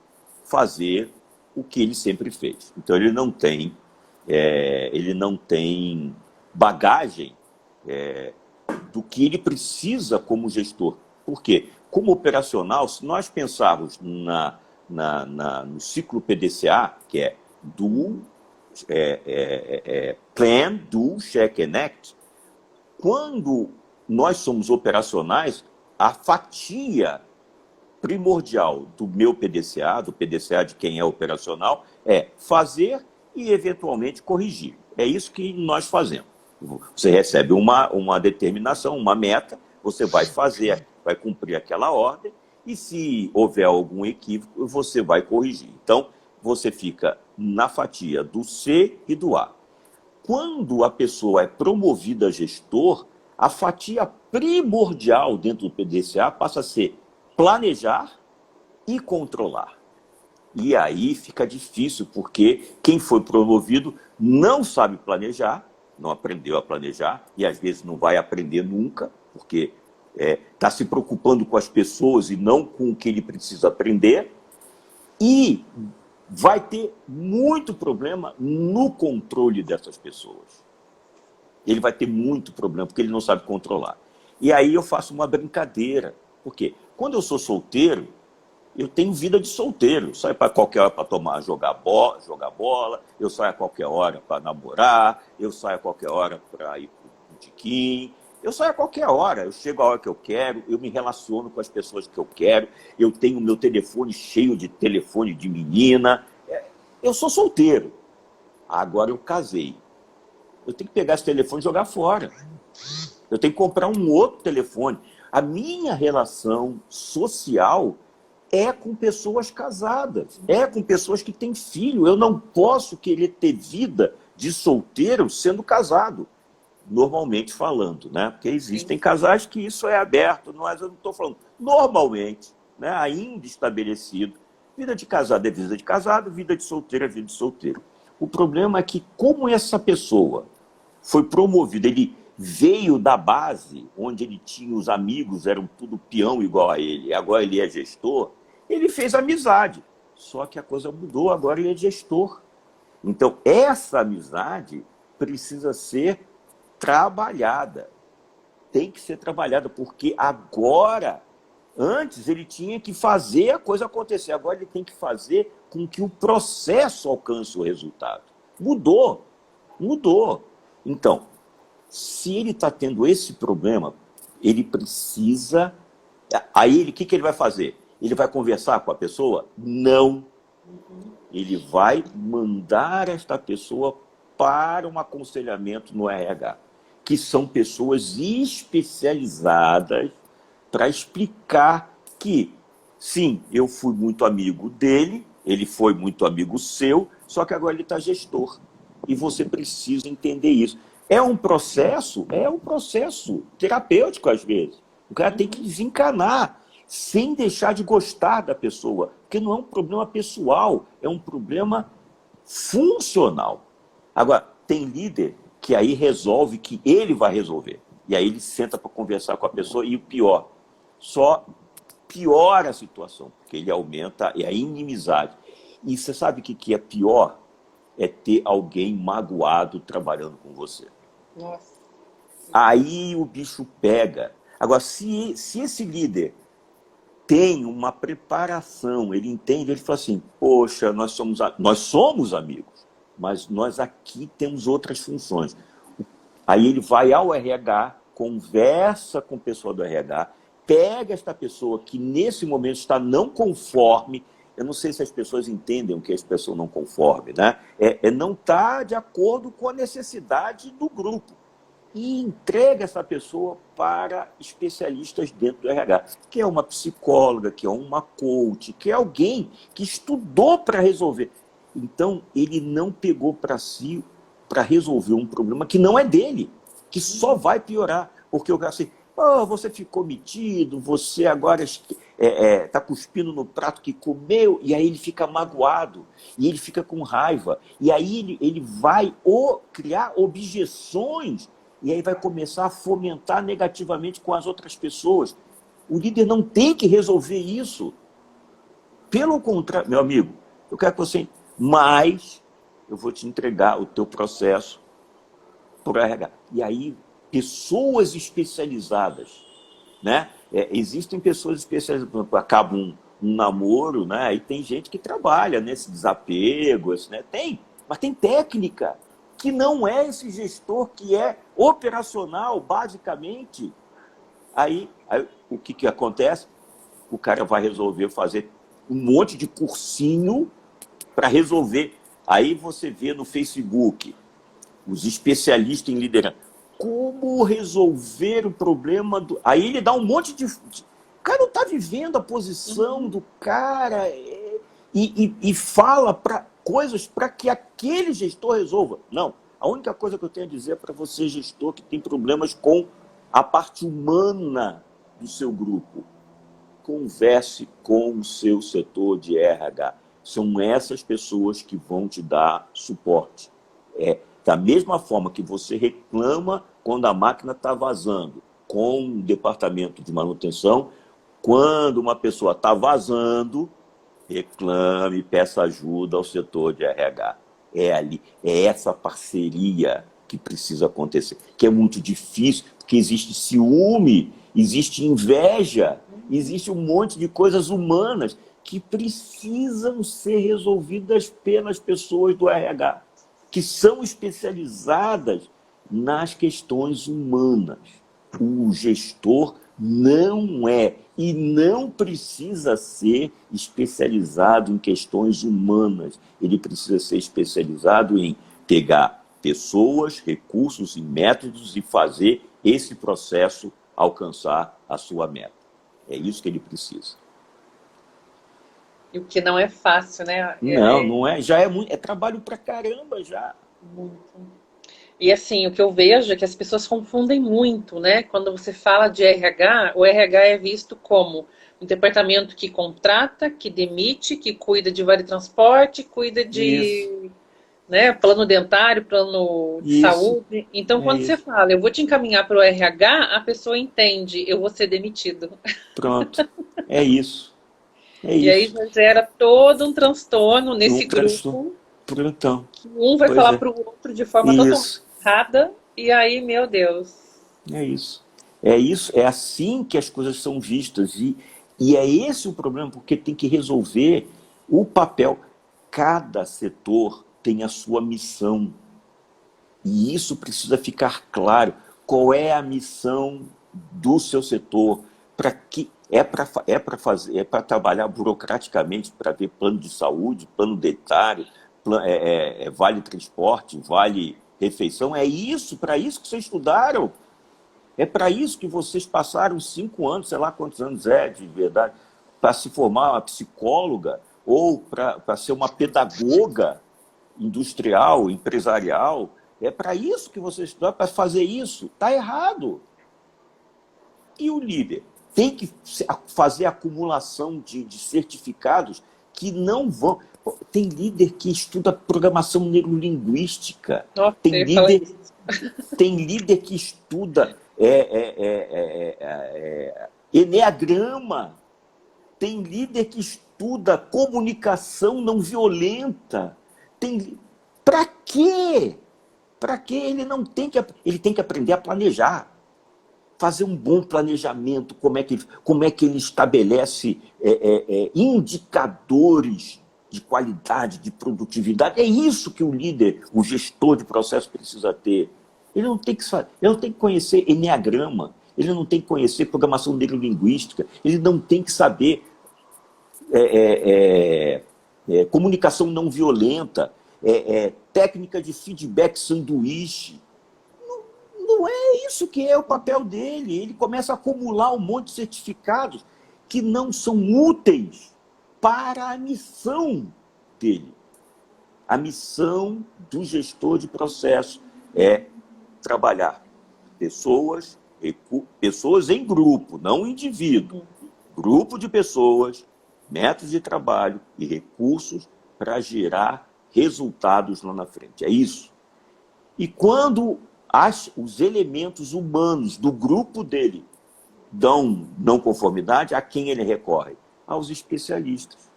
Fazer o que ele sempre fez. Então ele não tem bagagem do que ele precisa como gestor. Por quê? Como operacional, se nós pensarmos no ciclo PDCA, que é Plan, Do, Check and Act, quando nós somos operacionais, a fatia primordial do meu PDCA, do PDCA de quem é operacional, é fazer e, eventualmente, corrigir. É isso que nós fazemos. Você recebe uma determinação, uma meta, você vai fazer, vai cumprir aquela ordem, e se houver algum equívoco, você vai corrigir. Então, você fica na fatia do C e do A. Quando a pessoa é promovida a gestor, a fatia primordial dentro do PDCA passa a ser planejar e controlar. E aí fica difícil, porque quem foi promovido não sabe planejar, não aprendeu a planejar, e às vezes não vai aprender nunca, porque está se preocupando com as pessoas e não com o que ele precisa aprender, e vai ter muito problema no controle dessas pessoas. Ele vai ter muito problema, porque ele não sabe controlar. E aí eu faço uma brincadeira. Por quê? Quando eu sou solteiro, eu tenho vida de solteiro. Eu saio para qualquer hora para jogar bola, eu saio a qualquer hora para namorar, eu saio a qualquer hora para ir para o botequim, eu saio a qualquer hora, eu chego a hora que eu quero, eu me relaciono com as pessoas que eu quero, eu tenho meu telefone cheio de telefone de menina. Eu sou solteiro. Agora eu casei. Eu tenho que pegar esse telefone e jogar fora. Eu tenho que comprar um outro telefone. A minha relação social é com pessoas casadas, é com pessoas que têm filho. Eu não posso querer ter vida de solteiro sendo casado, normalmente falando, né? Porque existem casais que isso é aberto, mas eu não estou falando. Normalmente, né, ainda estabelecido, vida de casado é vida de casado, vida de solteiro é vida de solteiro. O problema é que, como essa pessoa foi promovido, ele veio da base, onde ele tinha os amigos, eram tudo peão igual a ele, agora ele é gestor, ele fez amizade. Só que a coisa mudou, agora ele é gestor. Então, essa amizade precisa ser trabalhada. Tem que ser trabalhada, porque agora, antes ele tinha que fazer a coisa acontecer, agora ele tem que fazer com que o processo alcance o resultado. Mudou. Então, se ele está tendo esse problema, ele precisa... Aí, o que ele vai fazer? Ele vai conversar com a pessoa? Não. Ele vai mandar esta pessoa para um aconselhamento no RH, que são pessoas especializadas para explicar que, sim, eu fui muito amigo dele, ele foi muito amigo seu, só que agora ele está gestor. E você precisa entender isso. É um processo terapêutico às vezes. O cara tem que desencanar, sem deixar de gostar da pessoa, porque não é um problema pessoal, é um problema funcional. Agora, tem líder que aí resolve que ele vai resolver. E aí ele senta para conversar com a pessoa e o pior, só piora a situação, porque ele aumenta a inimizade. E você sabe o que é pior? É ter alguém magoado trabalhando com você. Nossa. Aí o bicho pega. Agora, se esse líder tem uma preparação, ele entende, ele fala assim, poxa, nós somos amigos, mas nós aqui temos outras funções. Aí ele vai ao RH, conversa com o pessoal do RH, pega esta pessoa que nesse momento está não conforme. Eu não sei se as pessoas entendem o que é expressão não conforme, né? Não está de acordo com a necessidade do grupo. E entrega essa pessoa para especialistas dentro do RH, que é uma psicóloga, que é uma coach, que é alguém que estudou para resolver. Então, ele não pegou para si para resolver um problema que não é dele, que só vai piorar. Porque o cara assim, você ficou metido, você agora está cuspindo no prato que comeu, e aí ele fica magoado, e ele fica com raiva, e aí ele vai criar objeções, e aí vai começar a fomentar negativamente com as outras pessoas. O líder não tem que resolver isso. Pelo contrário, meu amigo, eu quero que você... Mas eu vou te entregar o teu processo por RH. E aí, pessoas especializadas, né? Existem pessoas especializadas, por exemplo, acaba um namoro, né? Aí tem gente que trabalha nesse desapego, né? Mas tem técnica, que não é esse gestor que é operacional, basicamente. Aí o que acontece? O cara vai resolver fazer um monte de cursinho para resolver. Aí você vê no Facebook os especialistas em liderança. Como resolver o problema do... Aí ele dá um monte de... O cara não está vivendo a posição do cara e fala coisas para que aquele gestor resolva. Não. A única coisa que eu tenho a dizer para você, gestor, que tem problemas com a parte humana do seu grupo. Converse com o seu setor de RH. São essas pessoas que vão te dar suporte. Da mesma forma que você reclama quando a máquina está vazando, com o departamento de manutenção. Quando uma pessoa está vazando, reclame, peça ajuda ao setor de RH. É ali, é essa parceria que precisa acontecer, que é muito difícil, porque existe ciúme, existe inveja, existe um monte de coisas humanas que precisam ser resolvidas pelas pessoas do RH, que são especializadas nas questões humanas. O gestor não é e não precisa ser especializado em questões humanas. Ele precisa ser especializado em pegar pessoas, recursos e métodos e fazer esse processo alcançar a sua meta. É isso que ele precisa. E o que não é fácil, né? Não é. Já é muito. É trabalho pra caramba já. Muito. E assim, o que eu vejo é que as pessoas confundem muito, né? Quando você fala de RH, o RH é visto como um departamento que contrata, que demite, que cuida de vale transporte, cuida Isso, de, né, plano dentário, plano de isso, saúde. Então, é quando você isso. fala, eu vou te encaminhar para o RH, a pessoa entende, eu vou ser demitido. Pronto. É isso. É E aí isso. já gera todo um transtorno nesse Um transtorno. grupo. Então, Um vai pois falar é. para o outro de forma totalmente Isso. errada, e aí, meu Deus. É isso. É isso, é assim que as coisas são vistas. E é esse o problema, porque tem que resolver o papel. Cada setor tem a sua missão. E isso precisa ficar claro. Qual é a missão do seu setor? Para que fazer, é para trabalhar burocraticamente, para ver plano de saúde, plano dentário, vale transporte, vale refeição. É isso, para isso que vocês estudaram. É para isso que vocês passaram 5 anos, sei lá quantos anos é de verdade, para se formar uma psicóloga ou para ser uma pedagoga industrial, empresarial. É para isso que vocês estudaram, para fazer isso. Está errado. E o líder tem que fazer acumulação de certificados que não vão. Tem líder que estuda programação neurolinguística. Nossa, Tem eu ia falar líder, isso. tem líder que estuda eneagrama. Tem líder que estuda comunicação não violenta. Para quê? Para quê? Ele tem que aprender a planejar, fazer um bom planejamento, como é que ele estabelece indicadores de qualidade, de produtividade. É isso que o líder, o gestor de processo precisa ter. Ele não tem que conhecer eneagrama, ele não tem que conhecer programação neurolinguística, ele não tem que saber comunicação não violenta, técnica de feedback sanduíche. Não é isso que é o papel dele. Ele começa a acumular um monte de certificados que não são úteis para a missão dele. A missão do gestor de processo é trabalhar pessoas em grupo, não indivíduo. Grupo de pessoas, métodos de trabalho e recursos para gerar resultados lá na frente. É isso. E quando os elementos humanos do grupo dele dão não conformidade, a quem ele recorre? Aos especialistas.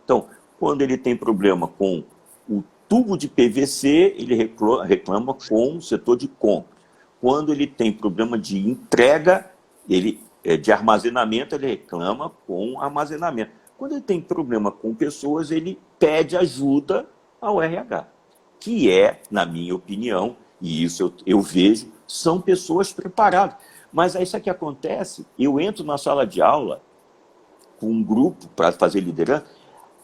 Então, quando ele tem problema com o tubo de PVC, ele reclama com o setor de compras. Quando ele tem problema de entrega, de armazenamento, ele reclama com armazenamento. Quando ele tem problema com pessoas, ele pede ajuda ao RH, que é, na minha opinião, e isso eu vejo, são pessoas preparadas. Mas aí isso que acontece, eu entro na sala de aula com um grupo para fazer liderança,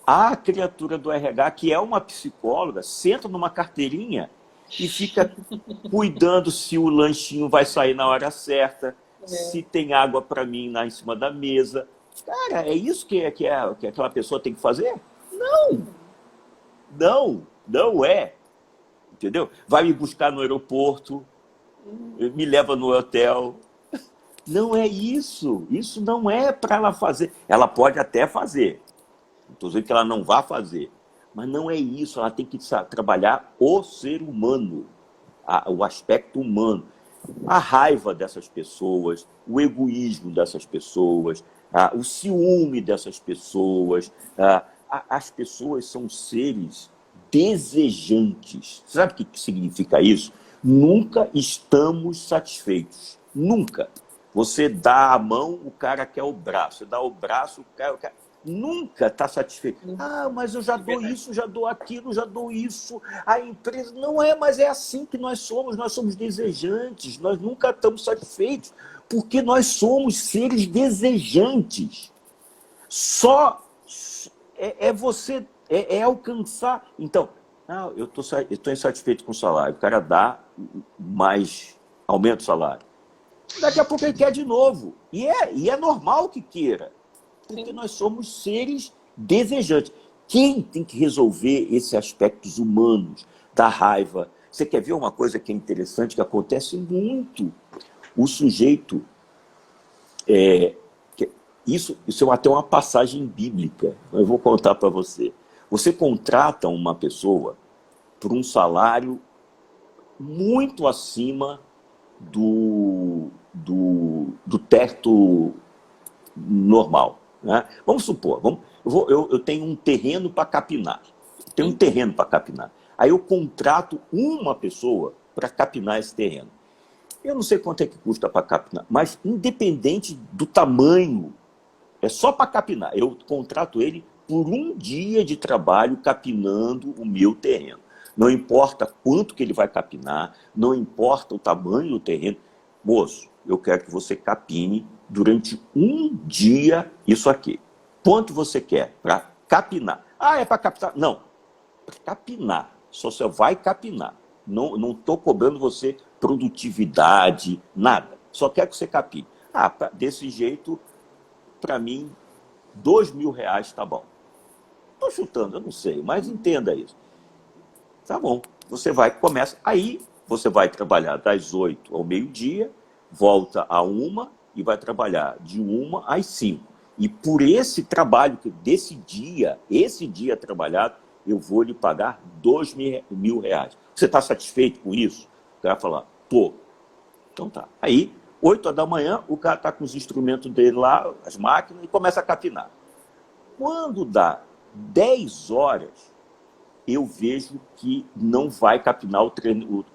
a criatura do RH, que é uma psicóloga, senta numa carteirinha e fica cuidando se o lanchinho vai sair na hora certa, se tem água para mim lá em cima da mesa. Cara, é isso que aquela pessoa tem que fazer? Não é. Entendeu? Vai me buscar no aeroporto, me leva no hotel. Não é isso. Isso não é para ela fazer. Ela pode até fazer. Não estou dizendo que ela não vá fazer. Mas não é isso. Ela tem que trabalhar o ser humano, o aspecto humano. A raiva dessas pessoas, o egoísmo dessas pessoas, o ciúme dessas pessoas. As pessoas são seres desejantes. Sabe o que significa isso? Nunca estamos satisfeitos. Nunca. Você dá a mão, o cara quer o braço. Você dá o braço, o cara quer... Nunca está satisfeito. Ah, mas eu já dou isso, já dou aquilo, já dou isso. A empresa... Não é, mas é assim que nós somos desejantes, nós nunca estamos satisfeitos, porque nós somos seres desejantes. Só você, alcançar... Então, eu estou insatisfeito com o salário, o cara dá, mais aumenta o salário. Daqui a pouco ele quer de novo. E é normal que queira. Porque nós somos seres desejantes. Quem tem que resolver esses aspectos humanos da raiva? Você quer ver uma coisa que é interessante, que acontece muito? O sujeito... Isso é até uma passagem bíblica. Eu vou contar para você. Você contrata uma pessoa por um salário muito acima do teto normal. Né? Vamos supor, eu tenho um terreno para capinar. Aí eu contrato uma pessoa para capinar esse terreno. Eu não sei quanto é que custa para capinar, mas independente do tamanho, é só para capinar. Eu contrato ele por um dia de trabalho capinando o meu terreno. Não importa quanto que ele vai capinar, não importa o tamanho do terreno. Moço, eu quero que você capine durante um dia isso aqui. Quanto você quer para capinar? É para capinar? Não, para capinar. Só você vai capinar. Não estou cobrando você produtividade, nada. Só quero que você capine. Desse jeito, para mim, R$2.000 está bom. Estou chutando, eu não sei, mas entenda isso. Tá bom, começa. Aí você vai trabalhar das 8 ao meio-dia, volta a 1 e vai trabalhar de 1 às 5. E por esse trabalho, esse dia trabalhado, eu vou lhe pagar R$2.000. Você está satisfeito com isso? O cara vai falar, tô. Então tá. Aí, 8 da manhã, o cara está com os instrumentos dele lá, as máquinas, e começa a capinar. Quando dá 10 horas, eu vejo que não vai capinar o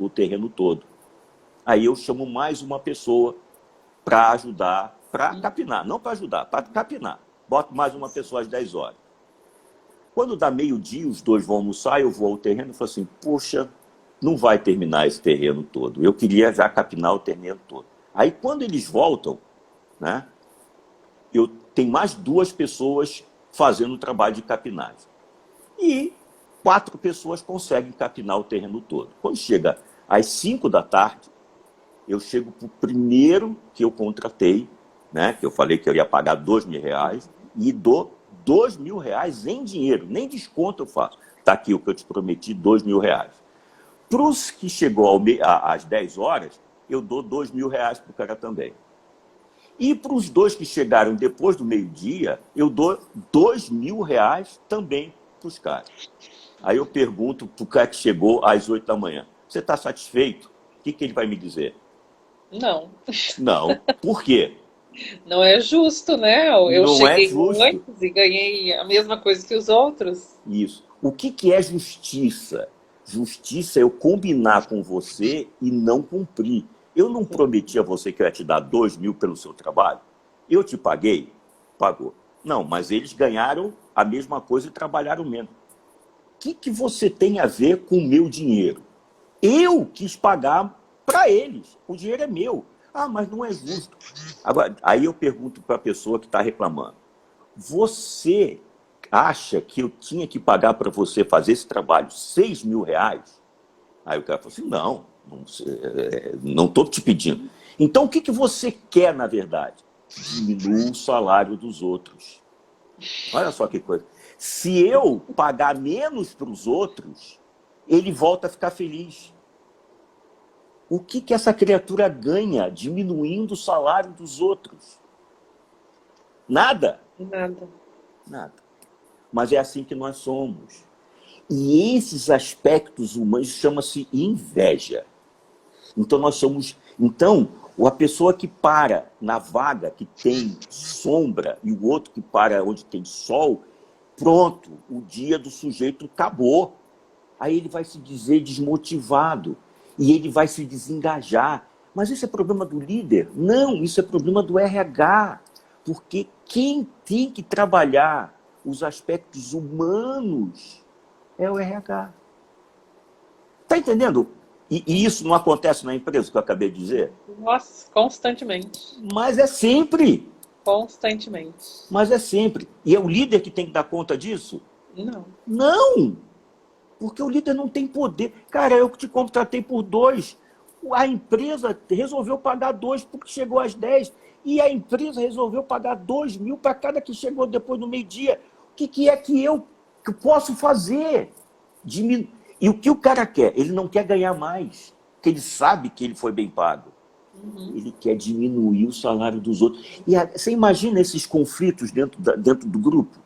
terreno todo. Aí eu chamo mais uma pessoa para ajudar, para capinar. Não para ajudar, para capinar. Boto mais uma pessoa às 10 horas. Quando dá meio-dia, os dois vão almoçar, eu vou ao terreno e falo assim, poxa, não vai terminar esse terreno todo. Eu queria já capinar o terreno todo. Aí quando eles voltam, né, eu tenho mais 2 pessoas fazendo o trabalho de capinagem. E 4 pessoas conseguem capinar o terreno todo. Quando chega às 5 da tarde, eu chego para o primeiro que eu contratei, né, que eu falei que eu ia pagar R$2.000, e dou R$2.000 em dinheiro, nem desconto eu faço. Está aqui o que eu te prometi, R$2.000. Para os que chegou às 10 horas, eu dou R$2.000 para o cara também. E para os 2 que chegaram depois do meio-dia, eu dou R$2.000 também para os caras. Aí eu pergunto para o cara que chegou às 8 da manhã, você está satisfeito? O que ele vai me dizer? Não. Não. Por quê? Não é justo, né? Eu Não é cheguei justo. antes e ganhei a mesma coisa que os outros. Isso. O que é justiça? Justiça é eu combinar com você e não cumprir. Eu não prometi a você que eu ia te dar R$2.000 pelo seu trabalho? Eu te paguei? Pagou. Não, mas eles ganharam a mesma coisa e trabalharam menos. O que você tem a ver com o meu dinheiro? Eu quis pagar para eles. O dinheiro é meu. Mas não é justo. Agora, aí eu pergunto para a pessoa que está reclamando. Você acha que eu tinha que pagar para você fazer esse trabalho R$6.000? Aí o cara falou assim, não estou te pedindo. Então o que você quer, na verdade? Diminua o salário dos outros. Olha só que coisa. Se eu pagar menos para os outros, ele volta a ficar feliz. O que essa criatura ganha diminuindo o salário dos outros? Nada. Nada. Mas é assim que nós somos. E esses aspectos humanos chama-se inveja. Então nós somos Então, a pessoa que para na vaga que tem sombra e o outro que para onde tem sol, pronto, o dia do sujeito acabou. Aí ele vai se dizer desmotivado e ele vai se desengajar. Mas isso é problema do líder? Não, isso é problema do RH. Porque quem tem que trabalhar os aspectos humanos é o RH. Está entendendo? E isso não acontece na empresa, que eu acabei de dizer? Nossa, constantemente. Mas é sempre. Constantemente. Mas é sempre. E é o líder que tem que dar conta disso? Não. Não! Porque o líder não tem poder. Cara, eu que te contratei por 2. A empresa resolveu pagar 2 porque chegou às 10. E a empresa resolveu pagar 2.000 para cada que chegou depois do meio-dia. O que é que eu posso fazer? E o que o cara quer? Ele não quer ganhar mais. Porque ele sabe que ele foi bem pago. Ele quer diminuir o salário dos outros. E você imagina esses conflitos dentro do grupo?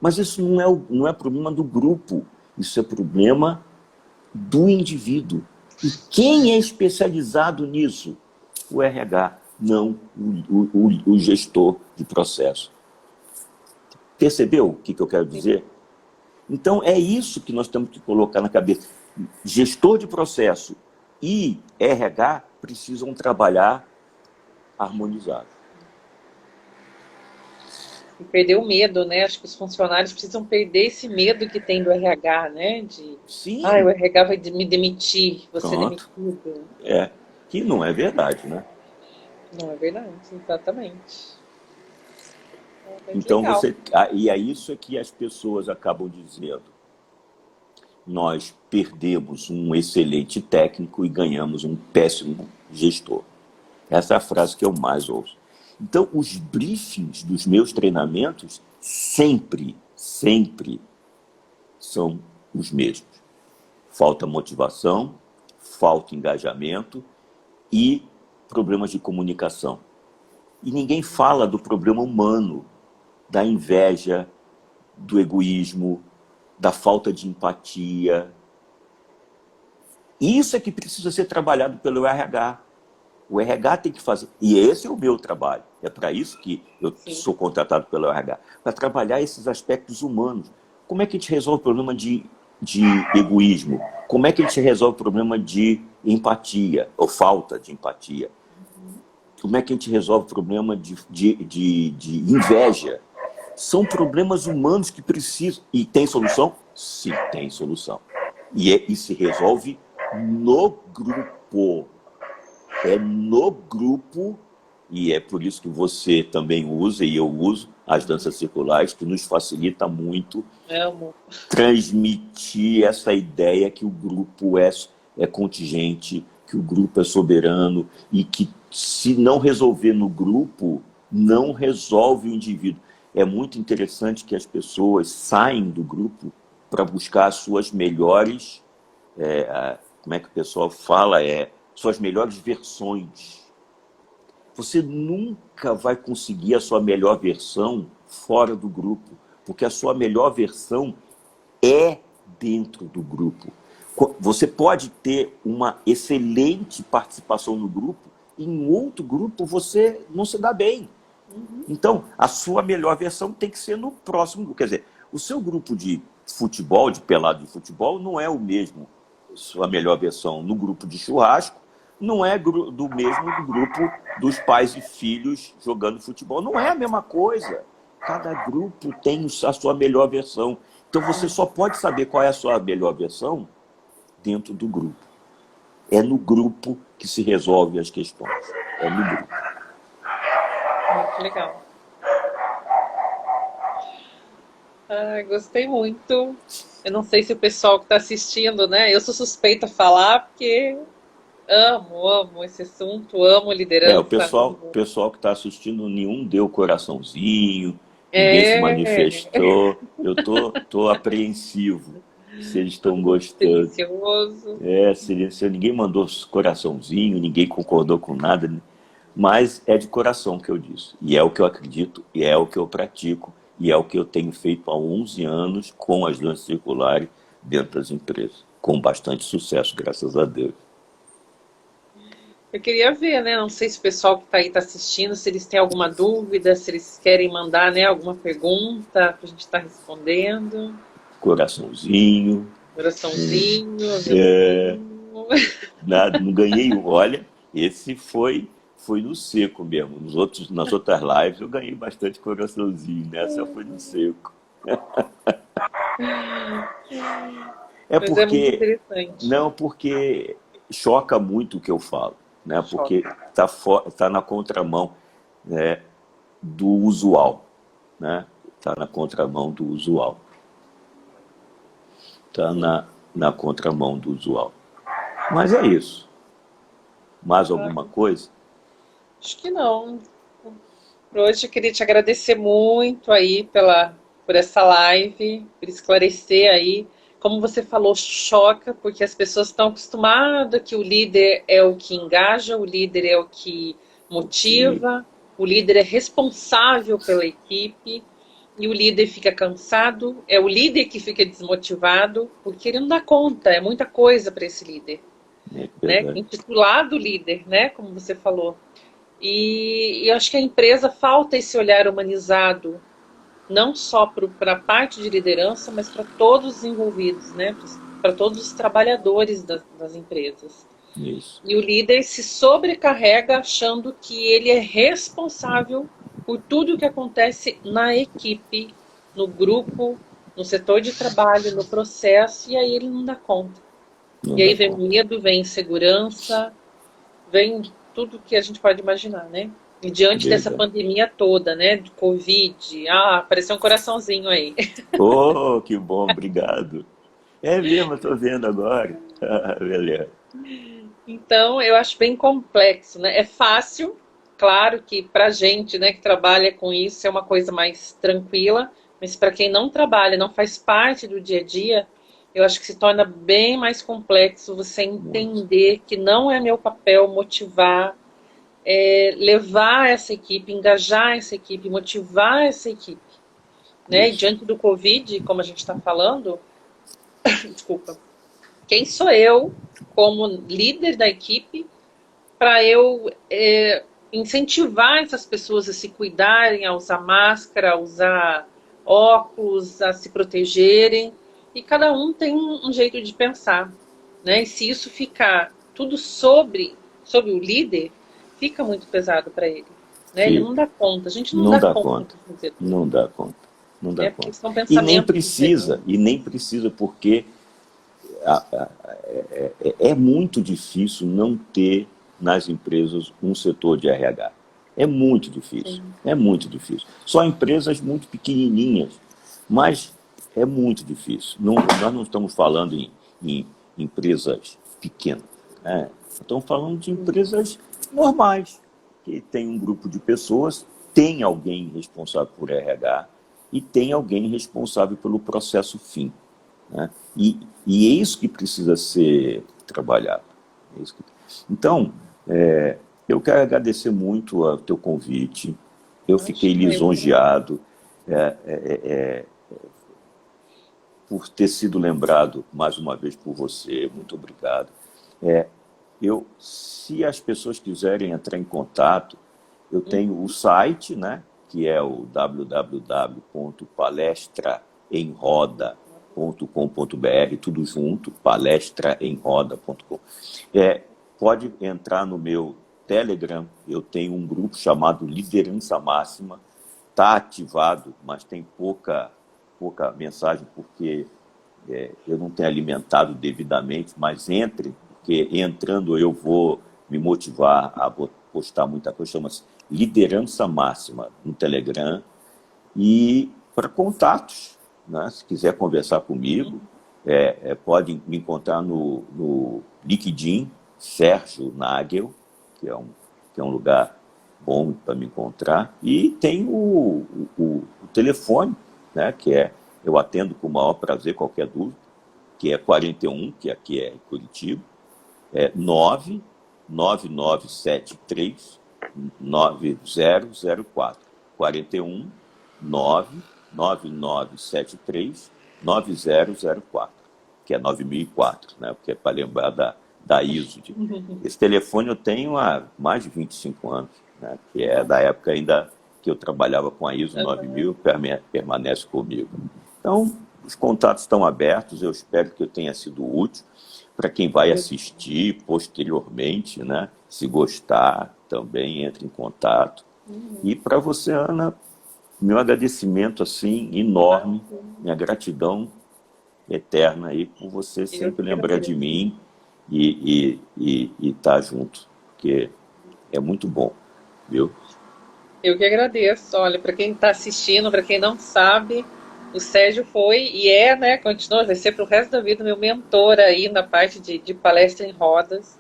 Mas isso não é problema do grupo. Isso é problema do indivíduo. E quem é especializado nisso? O RH, não o gestor de processo. Percebeu o que eu quero dizer? Então, é isso que nós temos que colocar na cabeça. Gestor de processo e RH precisam trabalhar harmonizados. E perder o medo, né? Acho que os funcionários precisam perder esse medo que tem do RH, né? Sim. O RH vai me demitir, você Pronto. demitido. Que não é verdade, né? Não é verdade, exatamente. Então, legal. e é isso que as pessoas acabam dizendo. Nós perdemos um excelente técnico e ganhamos um péssimo gestor. Essa é a frase que eu mais ouço. Então, os briefings dos meus treinamentos sempre são os mesmos. Falta motivação, falta engajamento e problemas de comunicação. E ninguém fala do problema humano, da inveja, do egoísmo, da falta de empatia. Isso é que precisa ser trabalhado pelo RH. O RH tem que fazer, e esse é o meu trabalho, é para isso que eu sou contratado pelo RH, para trabalhar esses aspectos humanos. Como é que a gente resolve o problema de egoísmo? Como é que a gente resolve o problema de empatia, ou falta de empatia? Como é que a gente resolve o problema de inveja? São problemas humanos que precisam. E tem solução? Sim, tem solução. E se resolve no grupo. É no grupo, e é por isso que você também usa, e eu uso, as danças circulares, que nos facilita muito transmitir essa ideia que o grupo é contingente, que o grupo é soberano, e que se não resolver no grupo, não resolve o indivíduo. É muito interessante que as pessoas saem do grupo para buscar as suas melhores, como é que o pessoal fala, suas melhores versões. Você nunca vai conseguir a sua melhor versão fora do grupo, porque a sua melhor versão é dentro do grupo. Você pode ter uma excelente participação no grupo, e em outro grupo você não se dá bem. Então, a sua melhor versão tem que ser no próximo grupo. Quer dizer, o seu grupo de futebol, de pelado de futebol, não é o mesmo, sua melhor versão no grupo de churrasco, não é do mesmo grupo dos pais e filhos jogando futebol. Não é a mesma coisa. Cada grupo tem a sua melhor versão. Então você só pode saber qual é a sua melhor versão dentro do grupo. É no grupo que se resolve as questões. É no grupo. Muito legal. Gostei muito. Eu não sei se o pessoal que está assistindo, né? Eu sou suspeita a falar porque amo esse assunto, amo liderança. O pessoal que está assistindo, nenhum deu coraçãozinho, ninguém se manifestou. Eu tô apreensivo se eles estão gostando. Silencioso. Silencioso. Ninguém mandou coraçãozinho, ninguém concordou com nada, mas é de coração que eu disse. E é o que eu acredito, e é o que eu pratico, e é o que eu tenho feito há 11 anos com as danças circulares dentro das empresas, com bastante sucesso, graças a Deus. Eu queria ver, né? Não sei se o pessoal que está aí está assistindo, se eles têm alguma dúvida, se eles querem mandar, né, alguma pergunta para a gente estar respondendo. Coraçãozinho, um, Coraçãozinho, é, aviãozinho. nada, não ganhei. Olha, esse foi no seco mesmo. Nas outras lives eu ganhei bastante coraçãozinho. Nessa foi no seco. É Mas é muito porque interessante. não, porque choca muito o que eu falo, né? Porque Choca. tá na contramão, né, do usual, né? Tá na contramão do usual. Tá Sim. na contramão do usual. Mas é isso. Mais Ah, alguma coisa? acho que não. Por hoje eu queria te agradecer muito aí por essa live, por esclarecer aí. Como você falou, choca, porque as pessoas estão acostumadas que o líder é o que engaja, o líder é o que Sim, motiva, o líder é responsável pela equipe, e o líder fica cansado, é o líder que fica desmotivado, porque ele não dá conta, é muita coisa para esse líder, é né? verdade. Intitulado líder, né? Como você falou. E eu acho que a empresa falta esse olhar humanizado, não só para a parte de liderança, mas para todos os envolvidos, né? Para todos os trabalhadores das empresas. Isso. E o líder se sobrecarrega achando que ele é responsável por tudo o que acontece na equipe, no grupo, no setor de trabalho, no processo, e aí ele não dá conta. Não E aí dá vem conta. medo, vem insegurança, vem de tudo que a gente pode imaginar, né? E diante dessa Verdade. pandemia toda, né, de Covid, apareceu um coraçãozinho aí. Oh, que bom, obrigado. É mesmo, eu tô vendo agora. Beleza. Então, eu acho bem complexo, né? É fácil, claro que pra gente, né, que trabalha com isso, é uma coisa mais tranquila, mas para quem não trabalha, não faz parte do dia a dia, eu acho que se torna bem mais complexo você Muito. entender que não é meu papel motivar, levar essa equipe, engajar essa equipe, motivar essa equipe, né? E Isso. diante do Covid, como a gente está falando, desculpa, quem sou eu como líder da equipe para eu incentivar essas pessoas a se cuidarem, a usar máscara, a usar óculos, a se protegerem. E cada um tem um jeito de pensar, né? E se isso ficar tudo sobre o líder, fica muito pesado para ele, né? Ele não Fica. dá conta. A gente não Não dá dá conta conta. de fazer Não tudo, dá conta. Não dá né? Porque conta. são pensamentos diferentes. E nem precisa, porque é muito difícil não ter nas empresas um setor de RH. É muito difícil. Sim. É muito difícil. Só empresas muito pequenininhas, mas é muito difícil. Nós não estamos falando em empresas pequenas, né? Estamos falando de empresas normais, que tem um grupo de pessoas, tem alguém responsável por RH e tem alguém responsável pelo processo fim, né? E é isso que precisa ser trabalhado. É isso que... Então, eu quero agradecer muito ao teu convite. Eu fiquei Imagina, eu que agradeço. lisonjeado por ter sido lembrado mais uma vez por você. Muito obrigado. Se as pessoas quiserem entrar em contato, eu tenho o site, né, que é o www.palestraemroda.com.br, tudo junto, palestraemroda.com. Pode entrar no meu Telegram, eu tenho um grupo chamado Liderança Máxima, está ativado, mas tem pouca mensagem, porque eu não tenho alimentado devidamente, mas entre, porque entrando eu vou me motivar a postar muita coisa, chama-se Liderança Máxima no Telegram. E para contatos, né? Se quiser conversar comigo, pode me encontrar no LinkedIn, Sérgio Nagel, que é um lugar bom para me encontrar. E tem o telefone, né? Eu atendo com o maior prazer qualquer dúvida, que é 41, que aqui é em Curitiba, 99973 9004. 41 99973 9004, que é 9004, né? Porque é para lembrar da ISO. Esse telefone eu tenho há mais de 25 anos, né? Que é da época ainda que eu trabalhava com a ISO 9000, permanece comigo. Então, os contatos estão abertos, eu espero que eu tenha sido útil para quem vai assistir posteriormente, né? Se gostar, também entre em contato. E para você, Ana, meu agradecimento assim enorme, minha gratidão eterna aí por você Eu sempre que lembrar de agradeço. mim e estar junto, porque é muito bom, viu? Eu que agradeço. Olha, para quem está assistindo, para quem não sabe, o Sérgio foi e é, né, continua, vai ser para o resto da vida meu mentor aí na parte de palestra em rodas.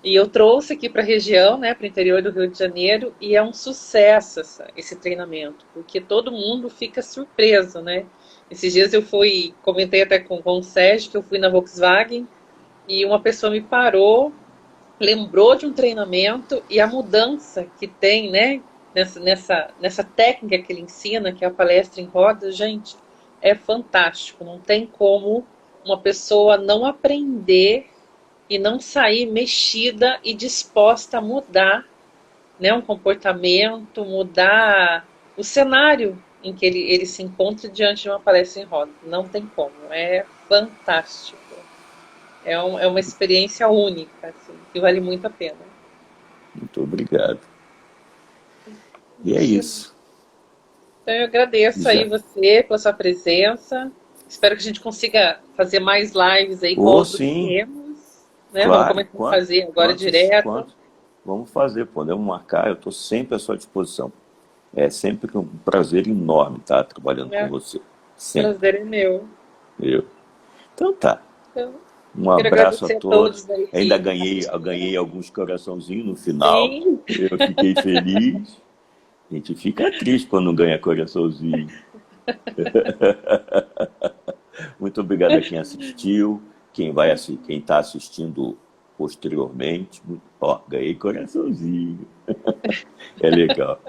E eu trouxe aqui para a região, né, para o interior do Rio de Janeiro, e é um sucesso esse treinamento, porque todo mundo fica surpreso, né? Esses dias eu fui, comentei até com o Sérgio que eu fui na Volkswagen e uma pessoa me parou, lembrou de um treinamento e a mudança que tem, né, nessa técnica que ele ensina, que é a palestra em rodas, gente, é fantástico. Não tem como uma pessoa não aprender e não sair mexida e disposta a mudar, né, um comportamento, mudar o cenário em que ele se encontra diante de uma palestra em rodas. Não tem como. É fantástico. É uma experiência única, assim, que vale muito a pena. Muito obrigado. E é isso. Então eu agradeço aí Já. você pela sua presença. Espero que a gente consiga fazer mais lives aí com Ou outros sim, temas, né? Vamos claro, começar a fazer agora direto. quantos, vamos fazer, podemos marcar, eu estou sempre à sua disposição. É sempre um prazer enorme estar trabalhando com Né? você. Sempre. Prazer é meu. Eu. Então tá. Então, Um quero abraço a agradecer a todos todos. aí Ainda que ganhei assistiram. alguns coraçãozinhos no final. Sim, Eu fiquei feliz. A gente fica triste quando não ganha coraçãozinho. Muito obrigado a quem assistiu, quem está assistindo posteriormente. Ó, ganhei coraçãozinho. É legal.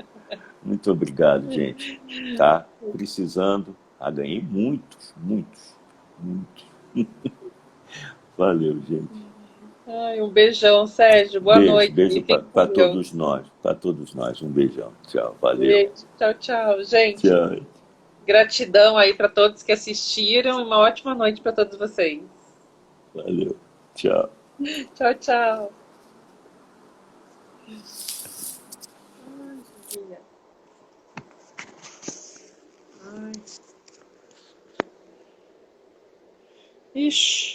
Muito obrigado, gente. Tá precisando. Ah, ganhei muitos, muitos, muitos. Valeu, gente. ai, um beijão, Sérgio. Boa Beijo, noite beijo e fique para com Deus. todos nós, para todos nós. Um beijão. Tchau, valeu. Beijo. Tchau, tchau. Gente, Tchau. gratidão aí para todos que assistiram e uma ótima noite para todos vocês. Valeu. Tchau. Tchau, tchau. Ai, Julia. Ai. Ixi.